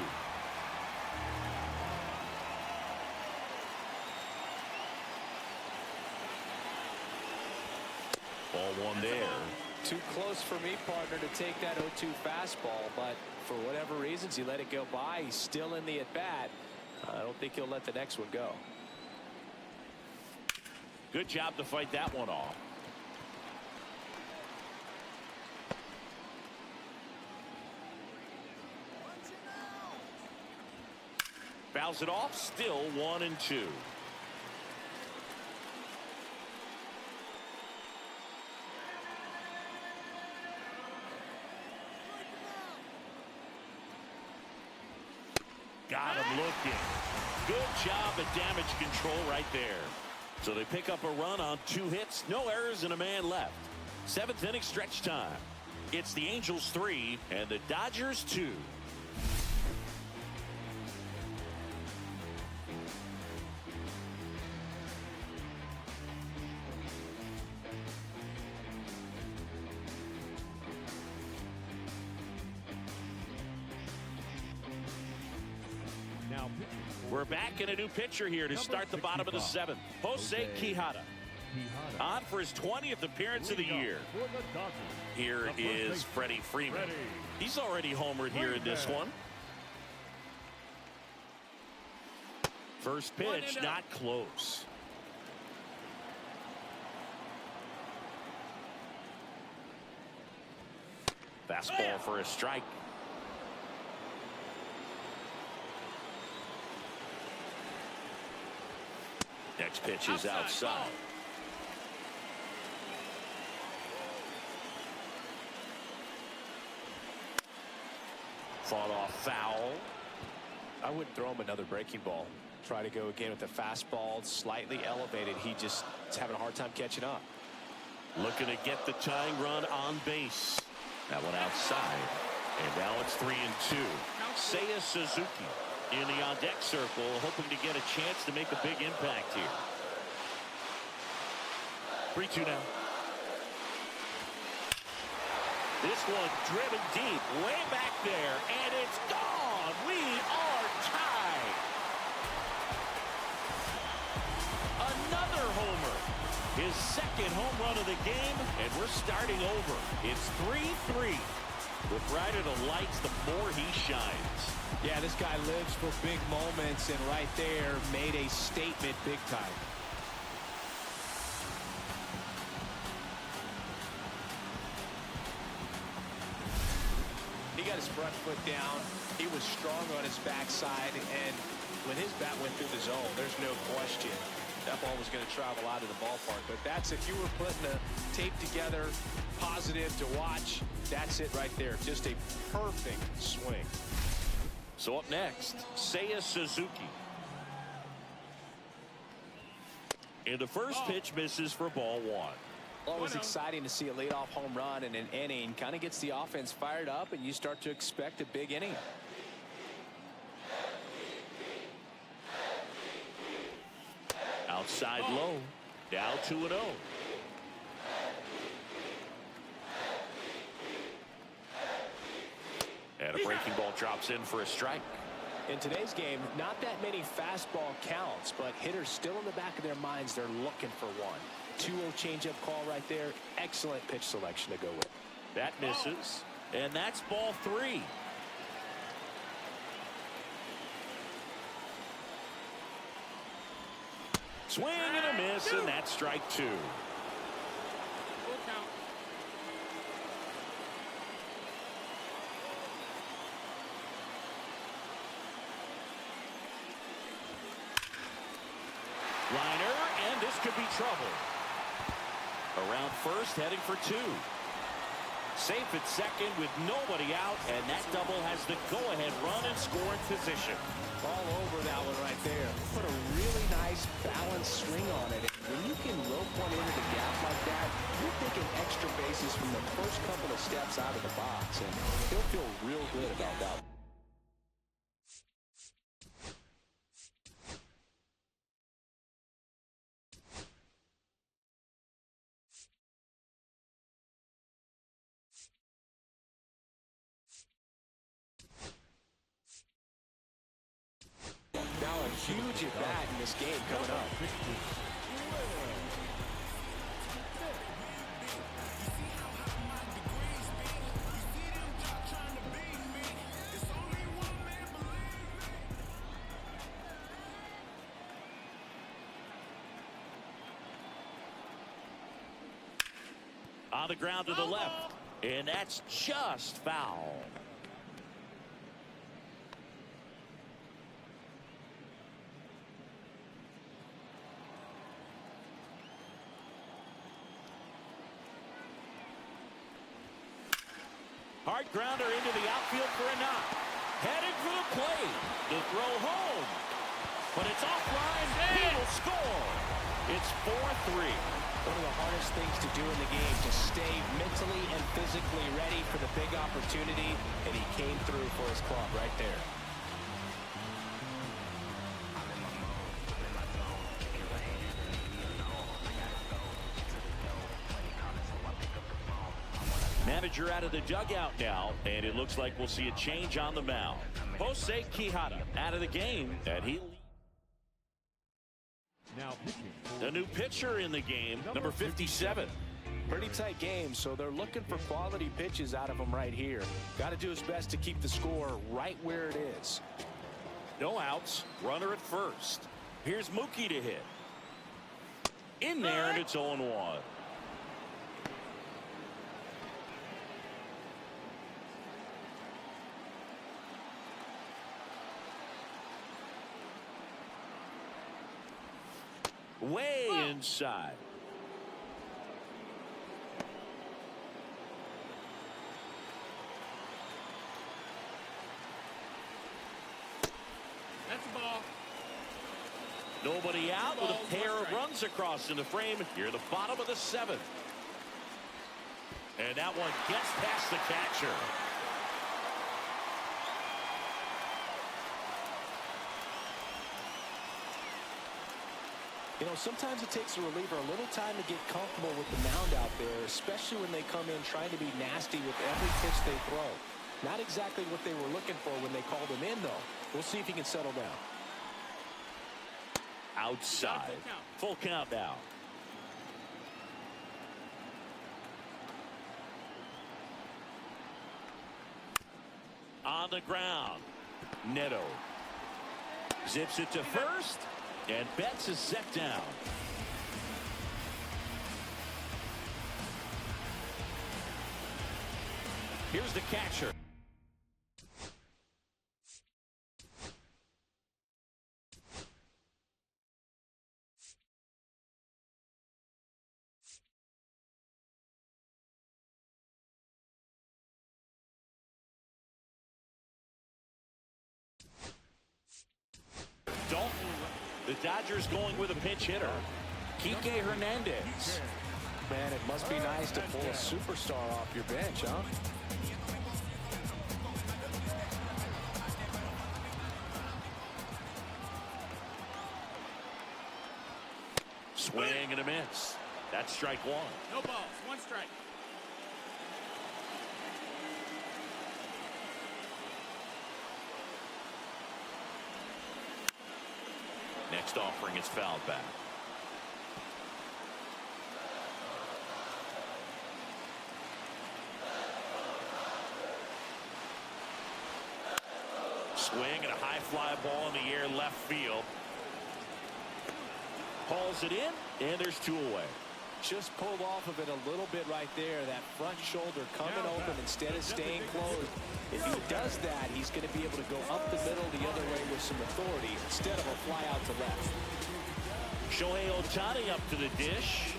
Ball 1 there. Too close for me, partner, to take that 0-2 fastball, but for whatever reasons he let it go by. He's still in the at-bat. I don't think he'll let the next one go. Good job to fight that one off. Fouls it off, still 1-2. Got him looking. Good job at damage control right there. So they pick up a run on 2 hits, no errors, and a man left. 7th inning stretch time. It's the Angels 3 and the Dodgers 2. now pitching for We're back in a new pitcher here to start the bottom of the 7th. Jose Quijada. Quijada. On for his 20th appearance of the year. For the Dodgers, Here the first is baseman, Freddie Freeman. Freddie. He's already homered here in this Freeman. one. First pitch, not close. Fastball for a strike. Next pitch is outside. Fought off foul. I wouldn't throw him another breaking ball. Try to go again with the fastball, slightly elevated. He just is having a hard time catching up. Looking to get the tying run on base. That one outside. And now it's 3-2. Seiya Suzuki in the on-deck circle, hoping to get a chance to make a big impact here. 3-2 now. This one driven deep, way back there, and it's gone. We are tied. Another homer. His second home run of the game, and we're starting over. It's 3-3. The brighter the lights, the more he shines. Yeah, this guy lives for big moments, and right there made a statement big time. He got his front foot down. He was strong on his backside, and when his bat went through the zone, there's no question that ball was going to travel out of the ballpark. But that's, if you were putting a tape together, positive to watch, that's it right there. Just a perfect swing. So up next, Seiya Suzuki. And the first pitch misses for ball one. Always exciting to see a leadoff home run in an inning. Kind of gets the offense fired up, and you start to expect a big inning. Outside low. Now 2-0. And a breaking ball drops in for a strike. In today's game, not that many fastball counts, but hitters still in the back of their minds, they're looking for one. 2-0 changeup call right there. Excellent pitch selection to go with. That misses. And that's ball three. Swing and a miss, and that's strike two. Full count. Liner, and this could be trouble. Around first, heading for two. Safe at second with nobody out, and that double has the go-ahead run and scoring position. All over that one right there. Put a really nice balanced swing on it. When you can rope one into the gap like that, you're thinking extra bases from the first couple of steps out of the box, and he'll feel real good about that. Now a huge at bat in this game coming up. On the ground to the left, and that's just foul. Hard grounder into the outfield for a knock. Headed for the plate. The throw home. But it's offline. He will score. It's 4-3. One of the hardest things to do in the game, to stay mentally and physically ready for the big opportunity, and he came through for his club right there. Manager out of the dugout now, and it looks like we'll see a change on the mound. Jose Quijada out of the game, and he Now pitching for The new pitcher in the game, number 57. Pretty tight game, so they're looking for quality pitches out of him right here. Got to do his best to keep the score right where it is. No outs, runner at first. Here's Mookie to hit. In there, and it's 0-1. Way inside. That's the ball. Nobody out with a pair of runs across in the frame. Here, the bottom of the 7th. And that one gets past the catcher. You know, sometimes it takes a reliever a little time to get comfortable with the mound out there, especially when they come in trying to be nasty with every pitch they throw. Not exactly what they were looking for when they called him in, though. We'll see if he can settle down. Outside. Full count now. On the ground. Neto zips it to first, and Betts is set down. Here's the catcher. Dalton, the Dodgers going with a pinch hitter. Kike Hernandez. Man, it must be nice to pull a superstar off your bench, huh? Swing and a miss. That's strike one. No balls. One strike. Next offering is fouled back. Swing and a high fly ball in the air left field. Hauls it in, and there's 2 away. Just pulled off of it a little bit right there. That front shoulder coming open instead of staying closed. If he does that, he's going to be able to go up the middle the other way with some authority instead of a fly out to left. Shohei Ohtani up to the dish.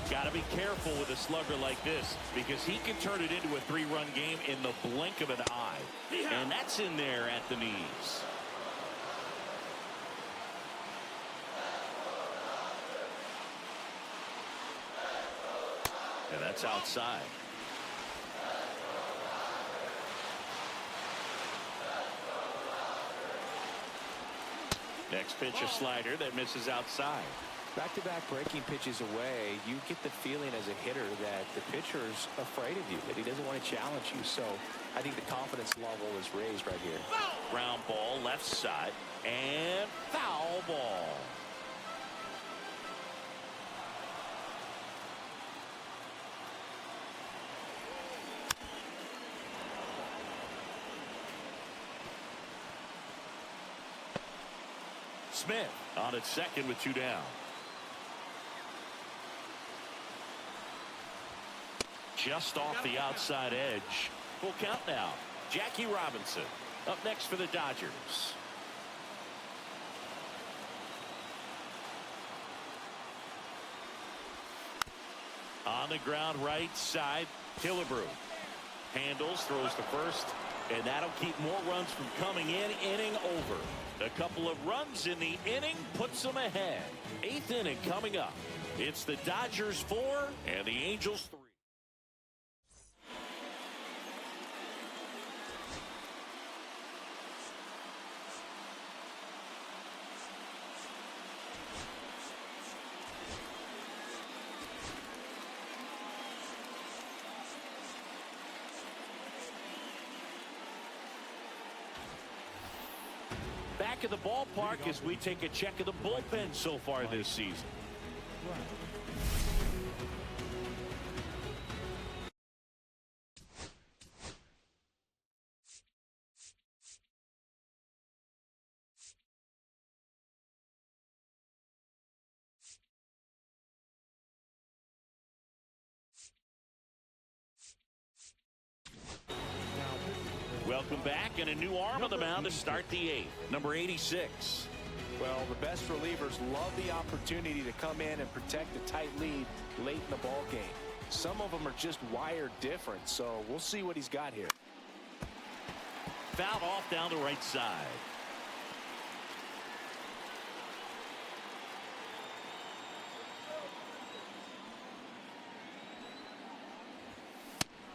Got to be careful with a slugger like this because he can turn it into a 3-run game in the blink of an eye. And that's in there at the knees. And that's outside. Next pitch, a slider that misses outside. Back-to-back breaking pitches away, you get the feeling as a hitter that the pitcher's afraid of you, that he doesn't want to challenge you. So I think the confidence level is raised right here. Ground ball left side and foul ball. Smith on at second with 2 down. Just off the outside edge. Full count now. Jackie Robinson up next for the Dodgers. On the ground right side, Killebrew handles, throws to first, and that'll keep more runs from coming in. Inning over. A couple of runs in the inning puts them ahead. 8th inning coming up. It's the Dodgers 4 and the Angels 3. Back back at the ballpark as we take a check of the bullpen so far this season. Welcome back, and a new arm on the mound to start the eighth. Number 86. Well, the best relievers love the opportunity to come in and protect a tight lead late in the ball game. Some of them are just wired different, so we'll see what he's got here. Fouled off down the right side.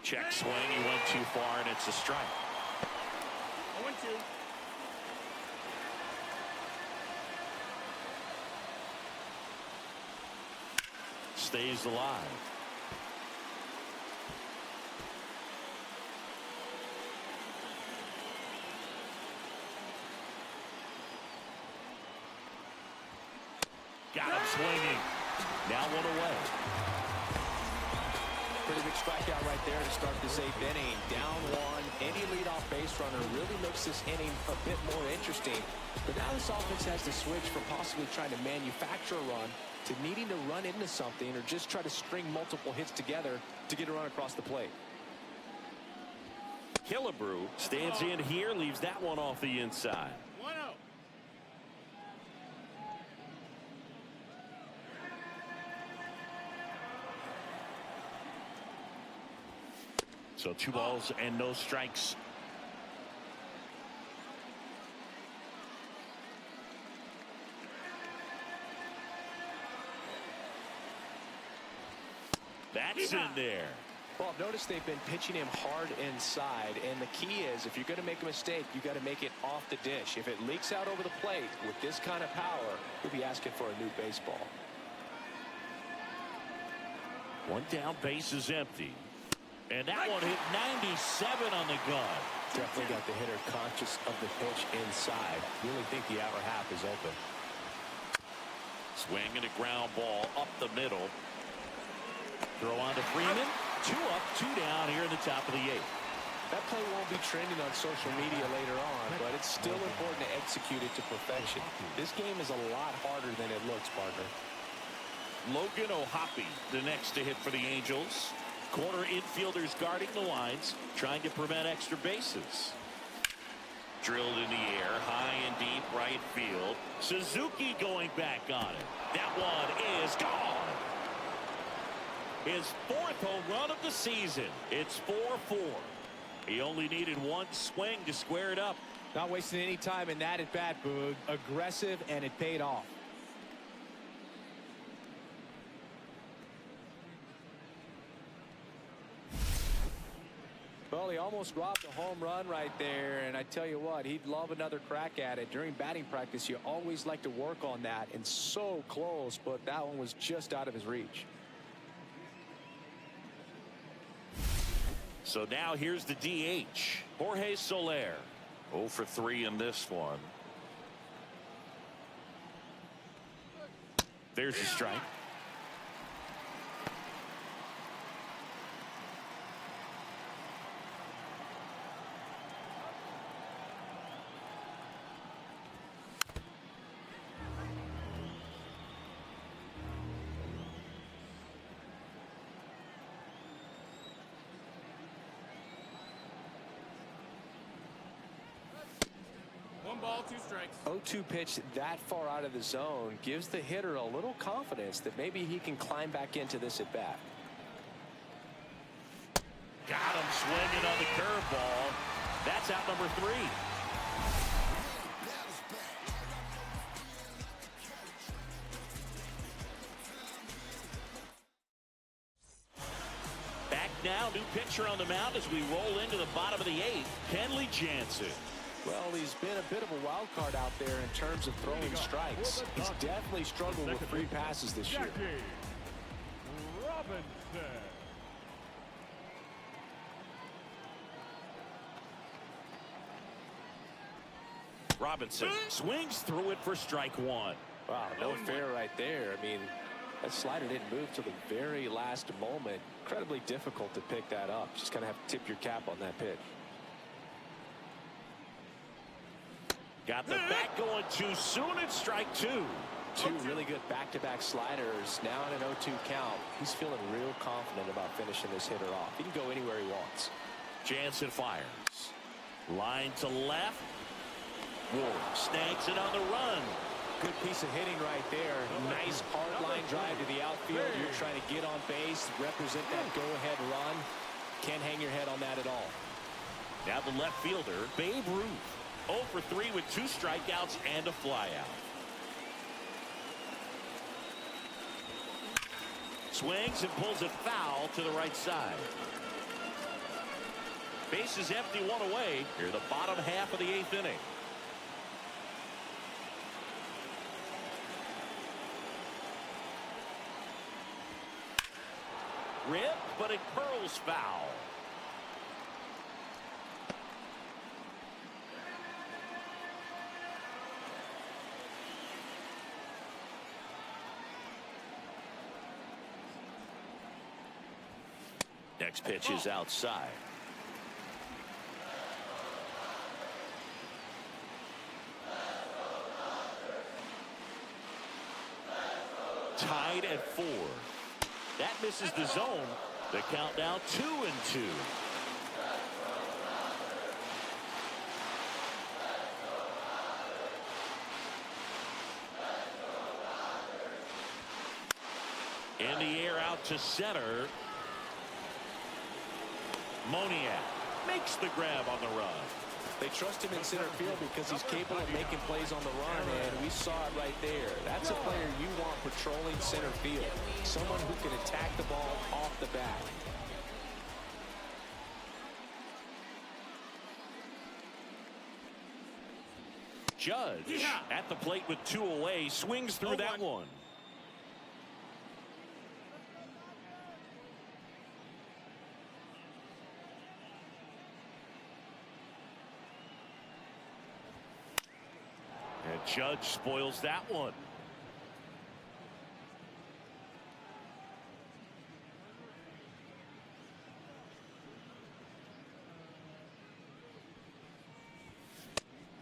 Check swing, he went too far, and it's a strike. 0-2. Stays alive. Got him swinging. Now one away. Pretty big strikeout right there to start this eighth inning. Down one. Any leadoff base runner really makes this inning a bit more interesting. But now this offense has to switch from possibly trying to manufacture a run to needing to run into something or just try to string multiple hits together to get a run across the plate. Killebrew stands in here, leaves that one off the inside. 1-0. So 2 balls and no strikes. That's in there. Well, notice they've been pitching him hard inside, and the key is if you're going to make a mistake, you got to make it off the dish. If it leaks out over the plate with this kind of power, he'll be asking for a new baseball. One down, base is empty. And that one hit 97 on the gun. Definitely got the hitter conscious of the pitch inside. Really think the outer half is open. Swing and a ground ball up the middle. Throw on to Freeman. 2 up, 2 down here in the top of the eighth. That play won't be trending on social media later on, but it's still important to execute it to perfection. This game is a lot harder than it looks, partner. Logan O'Hoppe, the next to hit for the Angels. Corner infielders guarding the lines, trying to prevent extra bases. Drilled in the air, high and deep right field. Suzuki going back on it. That one is gone. His 4th home run of the season. It's 4-4. He only needed 1 swing to square it up. Not wasting any time in that at bat, Boog. Aggressive, and it paid off. Well, he almost robbed a home run right there, and I tell you what, he'd love another crack at it. During batting practice, you always like to work on that, and so close, but that one was just out of his reach. So now here's the DH, Jorge Soler. 0 for 3 in this one. There's a strike. Ball, 2 strikes. 0-2 pitch that far out of the zone gives the hitter a little confidence that maybe he can climb back into this at bat. Got him swinging on the curveball. That's out number 3. Back now, new pitcher on the mound as we roll into the bottom of the 8th, Kenley Jansen. Well, he's been a bit of a wild card out there in terms of throwing strikes. He's definitely struggled with free passes this year. Jackie Robinson. Robinson swings through it for strike one. Wow, no fair right there. I mean, that slider didn't move till the very last moment. Incredibly difficult to pick that up. Just kind of have to tip your cap on that pitch. Got the bat going too soon. It's strike two. Two really good back-to-back sliders. Now in an 0-2 count. He's feeling real confident about finishing this hitter off. He can go anywhere he wants. Jansen fires. Line to left. Ward snags it on the run. Good piece of hitting right there. Nice hard line drive to the outfield. You're trying to get on base, represent that go-ahead run. Can't hang your head on that at all. Now the left fielder, Babe Ruth. 0 for 3 with 2 strikeouts and a flyout. Swings and pulls it foul to the right side. Base is empty, 1 away. Here the bottom half of the 8th inning. Rip, but it curls foul. Next pitch is outside. Tied at 4. That misses the zone. The count now 2-2. In the air out to center. Moniak makes the grab on the run. They trust him in center field because he's capable of making plays on the run, and we saw it right there. That's a player you want patrolling center field. Someone who can attack the ball off the bat. Judge at the plate with 2 away, swings through that one. And Judge spoils that one.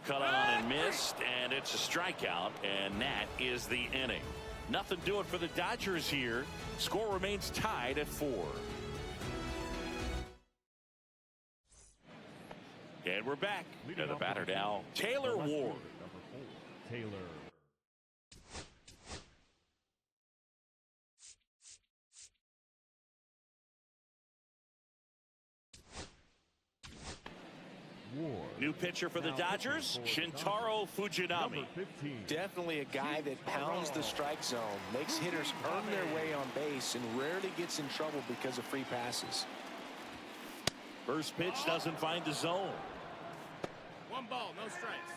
Cut on and missed, and it's a strikeout, and that is the inning. Nothing doing for the Dodgers here. Score remains tied at 4. And we're back. And the batter now, Taylor Ward. Number 4, Taylor. Ward. New pitcher for the Dodgers, Shintaro Fujinami. 15. Definitely a guy that pounds the strike zone, makes hitters earn their way on base, and rarely gets in trouble because of free passes. First pitch doesn't find the zone. 1 ball, no strikes.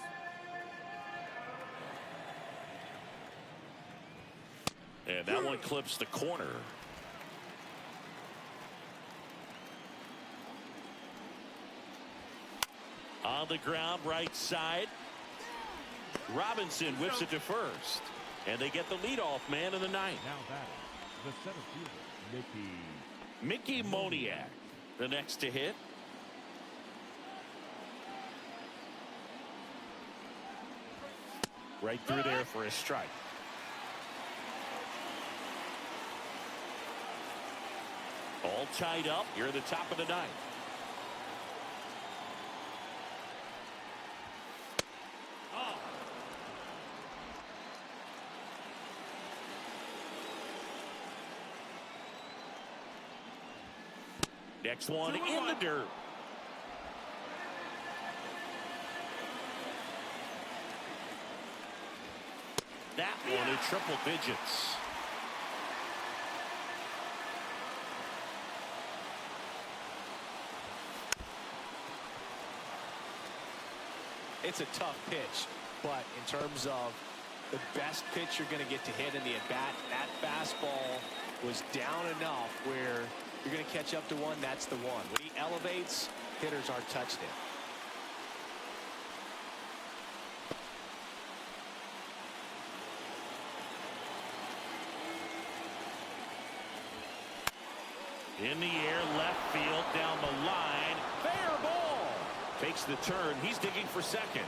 And that one clips the corner. On the ground, right side. Robinson whips it to first. And they get the leadoff man in the 9th. Now batting, the center fielder, Mickey Moniak, the next to hit. Right through there for a strike. All tied up here at the top of the 9th. Next one in the dirt. That one in triple digits. It's a tough pitch, but in terms of the best pitch you're going to get to hit in the at-bat, that fastball was down enough where you're going to catch up to one. That's the one. When he elevates, hitters aren't touching it. In the air, left field, down the line. Fair ball. Takes the turn. He's digging for second.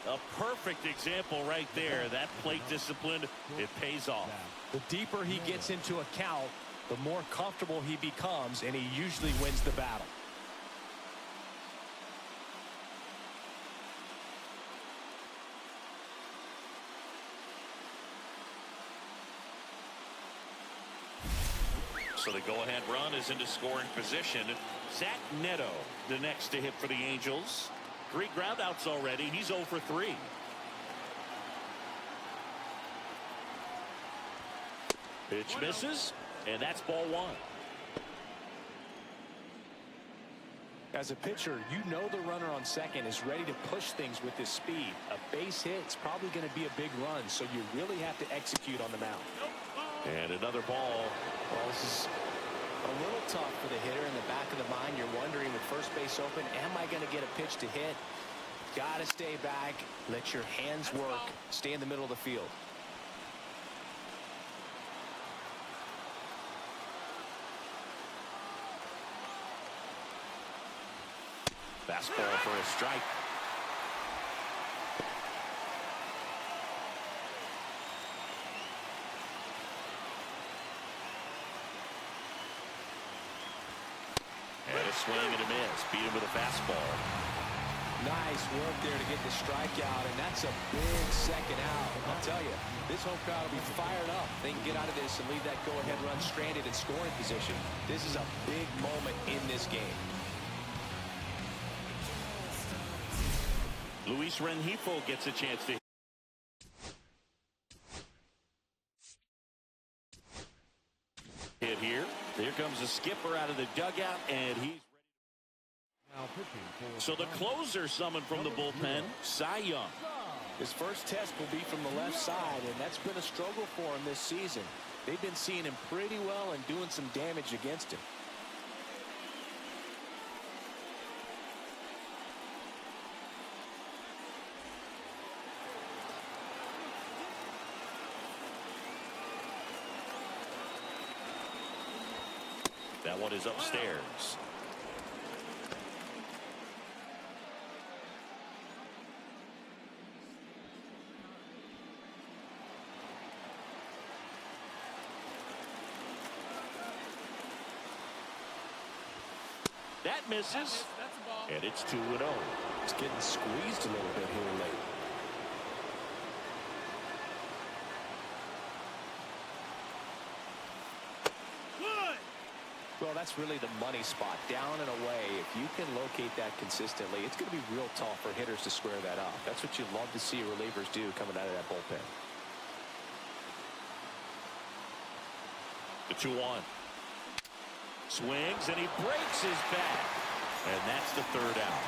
A perfect example right there. That plate discipline, it pays off. The deeper he gets into a count, the more comfortable he becomes, and he usually wins the battle. So the go-ahead run is into scoring position. Zach Neto, the next to hit for the Angels. 3 groundouts already. He's 0 for 3. Pitch misses, and that's ball 1. As a pitcher, you know the runner on second is ready to push things with his speed. A base hit is probably going to be a big run, so you really have to execute on the mound. And another ball. Well, this is a little tough for the hitter in the back of the mind. You're wondering, with first base open, am I going to get a pitch to hit? Got to stay back. Let your hands work. Stay in the middle of the field. Fastball for a strike. And a swing and a miss. Beat him with a fastball. Nice work there to get the strikeout, and that's a big second out. I'll tell you, this home crowd will be fired up. They can get out of this and leave that go-ahead run stranded in scoring position. This is a big moment in this game. Luis Rengifo gets a chance to hit here. There comes the skipper out of the dugout, and he's ready. So the closer summoned from the bullpen, Cy Young. His first test will be from the left side, and that's been a struggle for him this season. They've been seeing him pretty well and doing some damage against him. That one is upstairs. That misses, That's a ball. and it's 2-0. It's getting squeezed a little bit here late. Good. Well, that's really the money spot, down and away. If you can locate that consistently, it's going to be real tough for hitters to square that up. That's what you love to see relievers do coming out of that bullpen. The 2-1. Swings, and he breaks his back. And that's the 3rd out.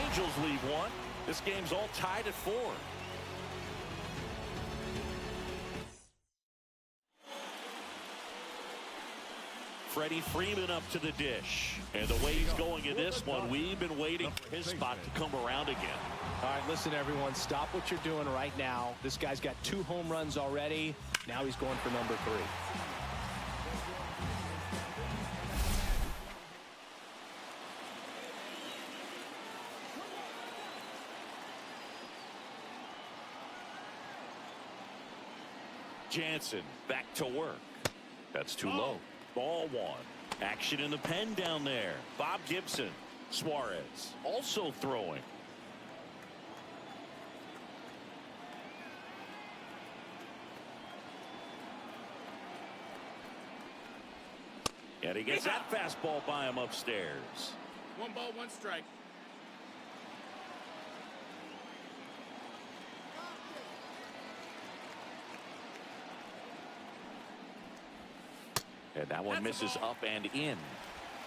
Angels leave 1. This game's all tied at 4. Freddie Freeman up to the dish. And the way he's going in this one, we've been waiting for his spot to come around again. All right, listen, everyone, stop what you're doing right now. This guy's got 2 home runs already. Now he's going for number 3. Jansen back to work. That's too low. Ball 1. Action in the pen down there. Bob Gibson. Suarez also throwing. And he gets that fastball by him upstairs. 1 ball, 1 strike. And that one misses up and in.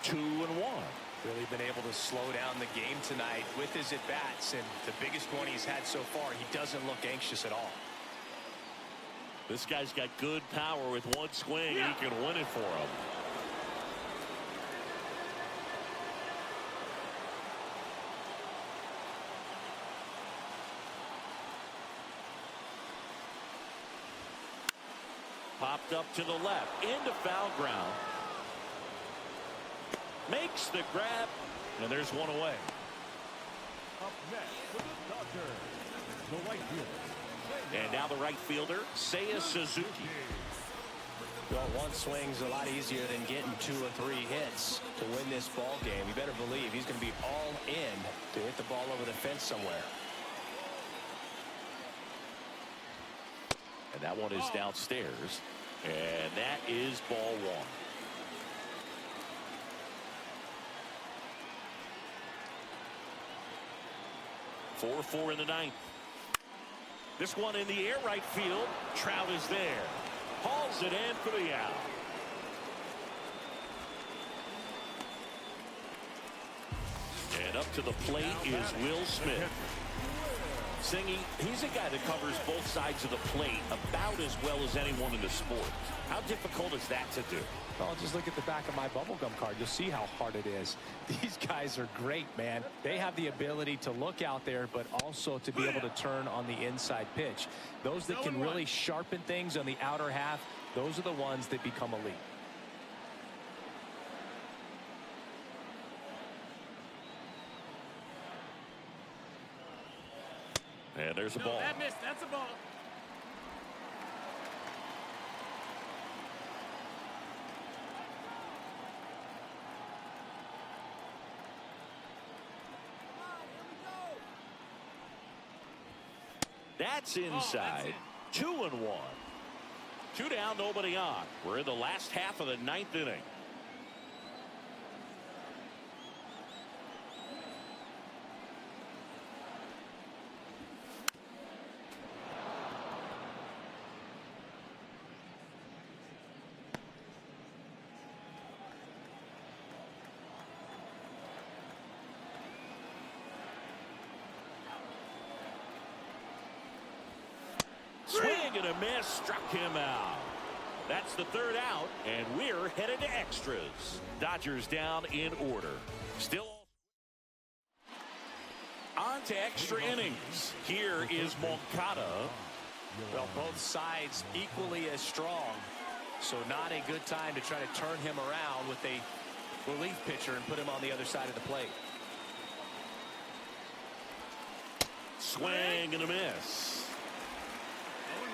2-1. Really been able to slow down the game tonight with his at-bats, and the biggest one he's had so far, he doesn't look anxious at all. This guy's got good power. With one swing, he can win it for him. Popped up to the left into foul ground. Makes the grab, and there's one away. Up next for the Dodgers, the right fielder. And now the right fielder, Seiya Suzuki. Well, one swing's a lot easier than getting 2 or 3 hits to win this ball game. You better believe he's going to be all in to hit the ball over the fence somewhere. And that one is downstairs. And that is ball 1. 4-4 in the ninth. This one in the air right field. Trout is there. Hauls it in for the out. And up to the plate is Will Smith. Singy, he's a guy that covers both sides of the plate about as well as anyone in the sport. How difficult is that to do? Well, just look at the back of my bubblegum card. You'll see how hard it is. These guys are great, man. They have the ability to look out there, but also to be able to turn on the inside pitch. Those that can really sharpen things on the outer half, those are the ones that become elite. And there's a No, ball. that missed. That's a ball. That's inside. 2-1. 2 down, nobody on. We're in the last half of the ninth inning. Swing and a miss, struck him out. That's the 3rd out, and we're headed to extras. Dodgers down in order. Still on to extra innings. Here is Moncada. Well, both sides equally as strong, so not a good time to try to turn him around with a relief pitcher and put him on the other side of the plate. Swing and a miss. 0-1.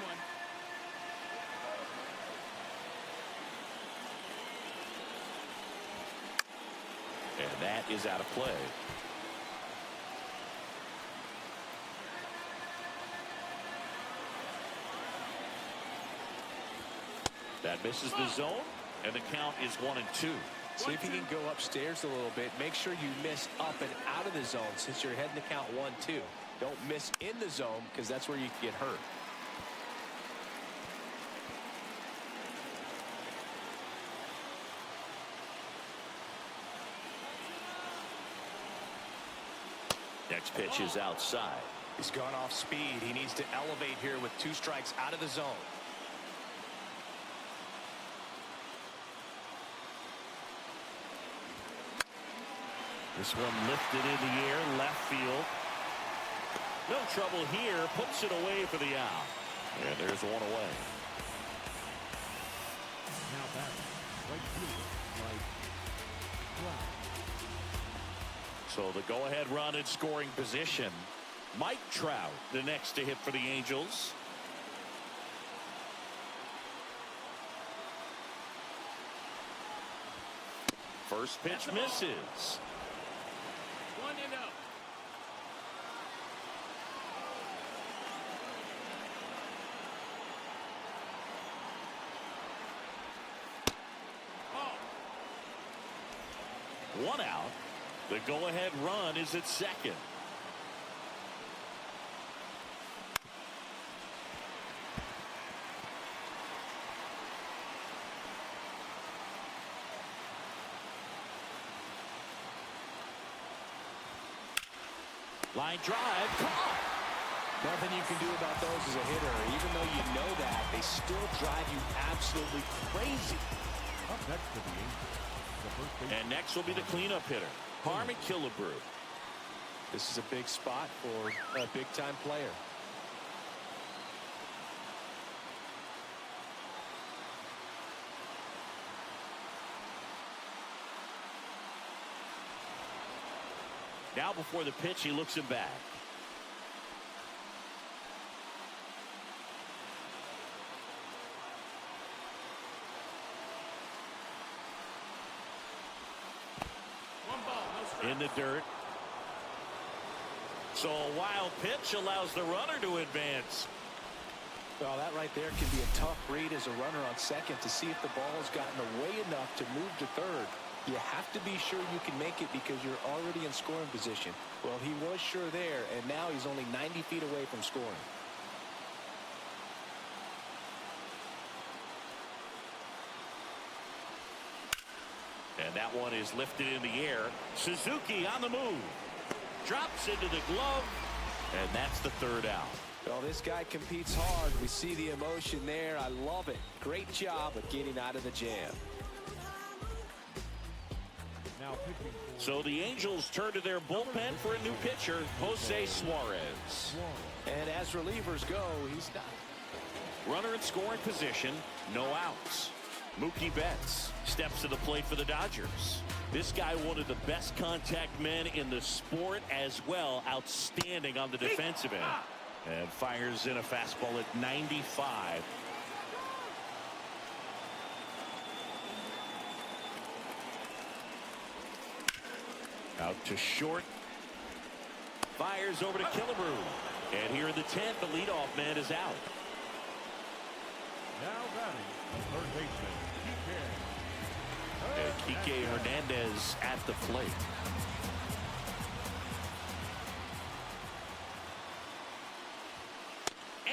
And that is out of play. That misses the zone, and the count is 1-2. See if you can go upstairs a little bit. Make sure you miss up and out of the zone since you're heading to count 1-2. Don't miss in the zone because that's where you can get hurt. Next pitch is outside. He's gone off speed. He needs to elevate here with 2 strikes out of the zone. This one lifted in the air, left field. No trouble here, puts it away for the out. And there's one away. Now back, right fielder, Mike Trout. So the go-ahead run in scoring position. Mike Trout, the next to hit for the Angels. First pitch misses. 1-0. One out. The go-ahead run is at second. Line drive, caught. Nothing you can do about those as a hitter. Even though you know that, they still drive you absolutely crazy. Up next to the Angels, the first base. And next will be the cleanup hitter, Harmon Killebrew. This is a big spot for a big-time player. Now before the pitch, he looks him back. One ball, no strike. In the dirt. So a wild pitch allows the runner to advance. Well, that right there can be a tough read as a runner on second to see if the ball has gotten away enough to move to third. You have to be sure you can make it because you're already in scoring position. Well, he was sure there, and now he's only 90 feet away from scoring. And that one is lifted in the air. Suzuki on the move. Drops into the glove, and that's the third out. Well, this guy competes hard. We see the emotion there. I love it. Great job of getting out of the jam. Now pitching for So the Angels turn to their bullpen for a new pitcher, Jose Suarez. And as relievers go, he's not. Runner in scoring position, no outs. Mookie Betts steps to the plate for the Dodgers. This guy, one of the best contact men in the sport as well. Outstanding on the defensive end. And fires in a fastball at 95. Out to short. Fires over to Killebrew. And here in the 10th, the leadoff man is out. now batting the third baseman, And Kike Hernandez at the plate.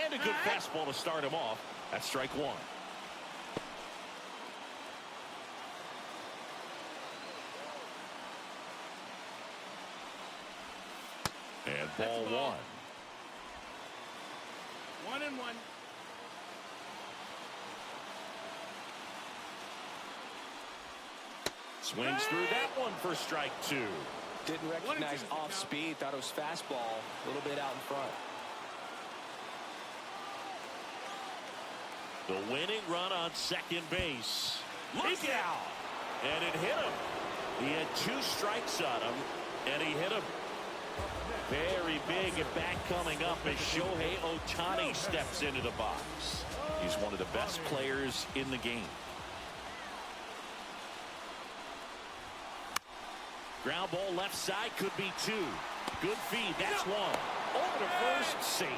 And a good fastball to start him off. That's strike one. And ball one. 1-1. Swings through that one for strike two. Didn't recognize off speed. Thought it was fastball. A little bit out in front. The winning run on second base. Look out! And it hit him. He had two strikes on him, and he hit him. Very big at bat coming up as Shohei Ohtani steps into the box. He's one of the best players in the game. Ground ball left side could be two. Good feed. That's one. Over to first, safe.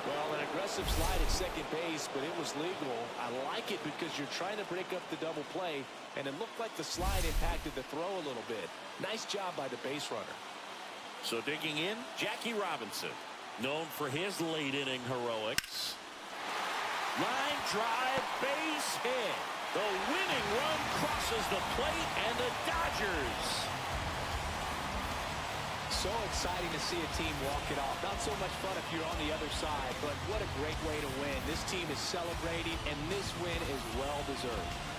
Well, an aggressive slide at second base, but it was legal. I like it because you're trying to break up the double play, and it looked like the slide impacted the throw a little bit. Nice job by the base runner. So digging in, Jackie Robinson, known for his late inning heroics. Line drive, base hit. The winning run crosses the plate, and the Dodgers. So exciting to see a team walk it off. Not so much fun if you're on the other side, but what a great way to win. This team is celebrating, and this win is well deserved.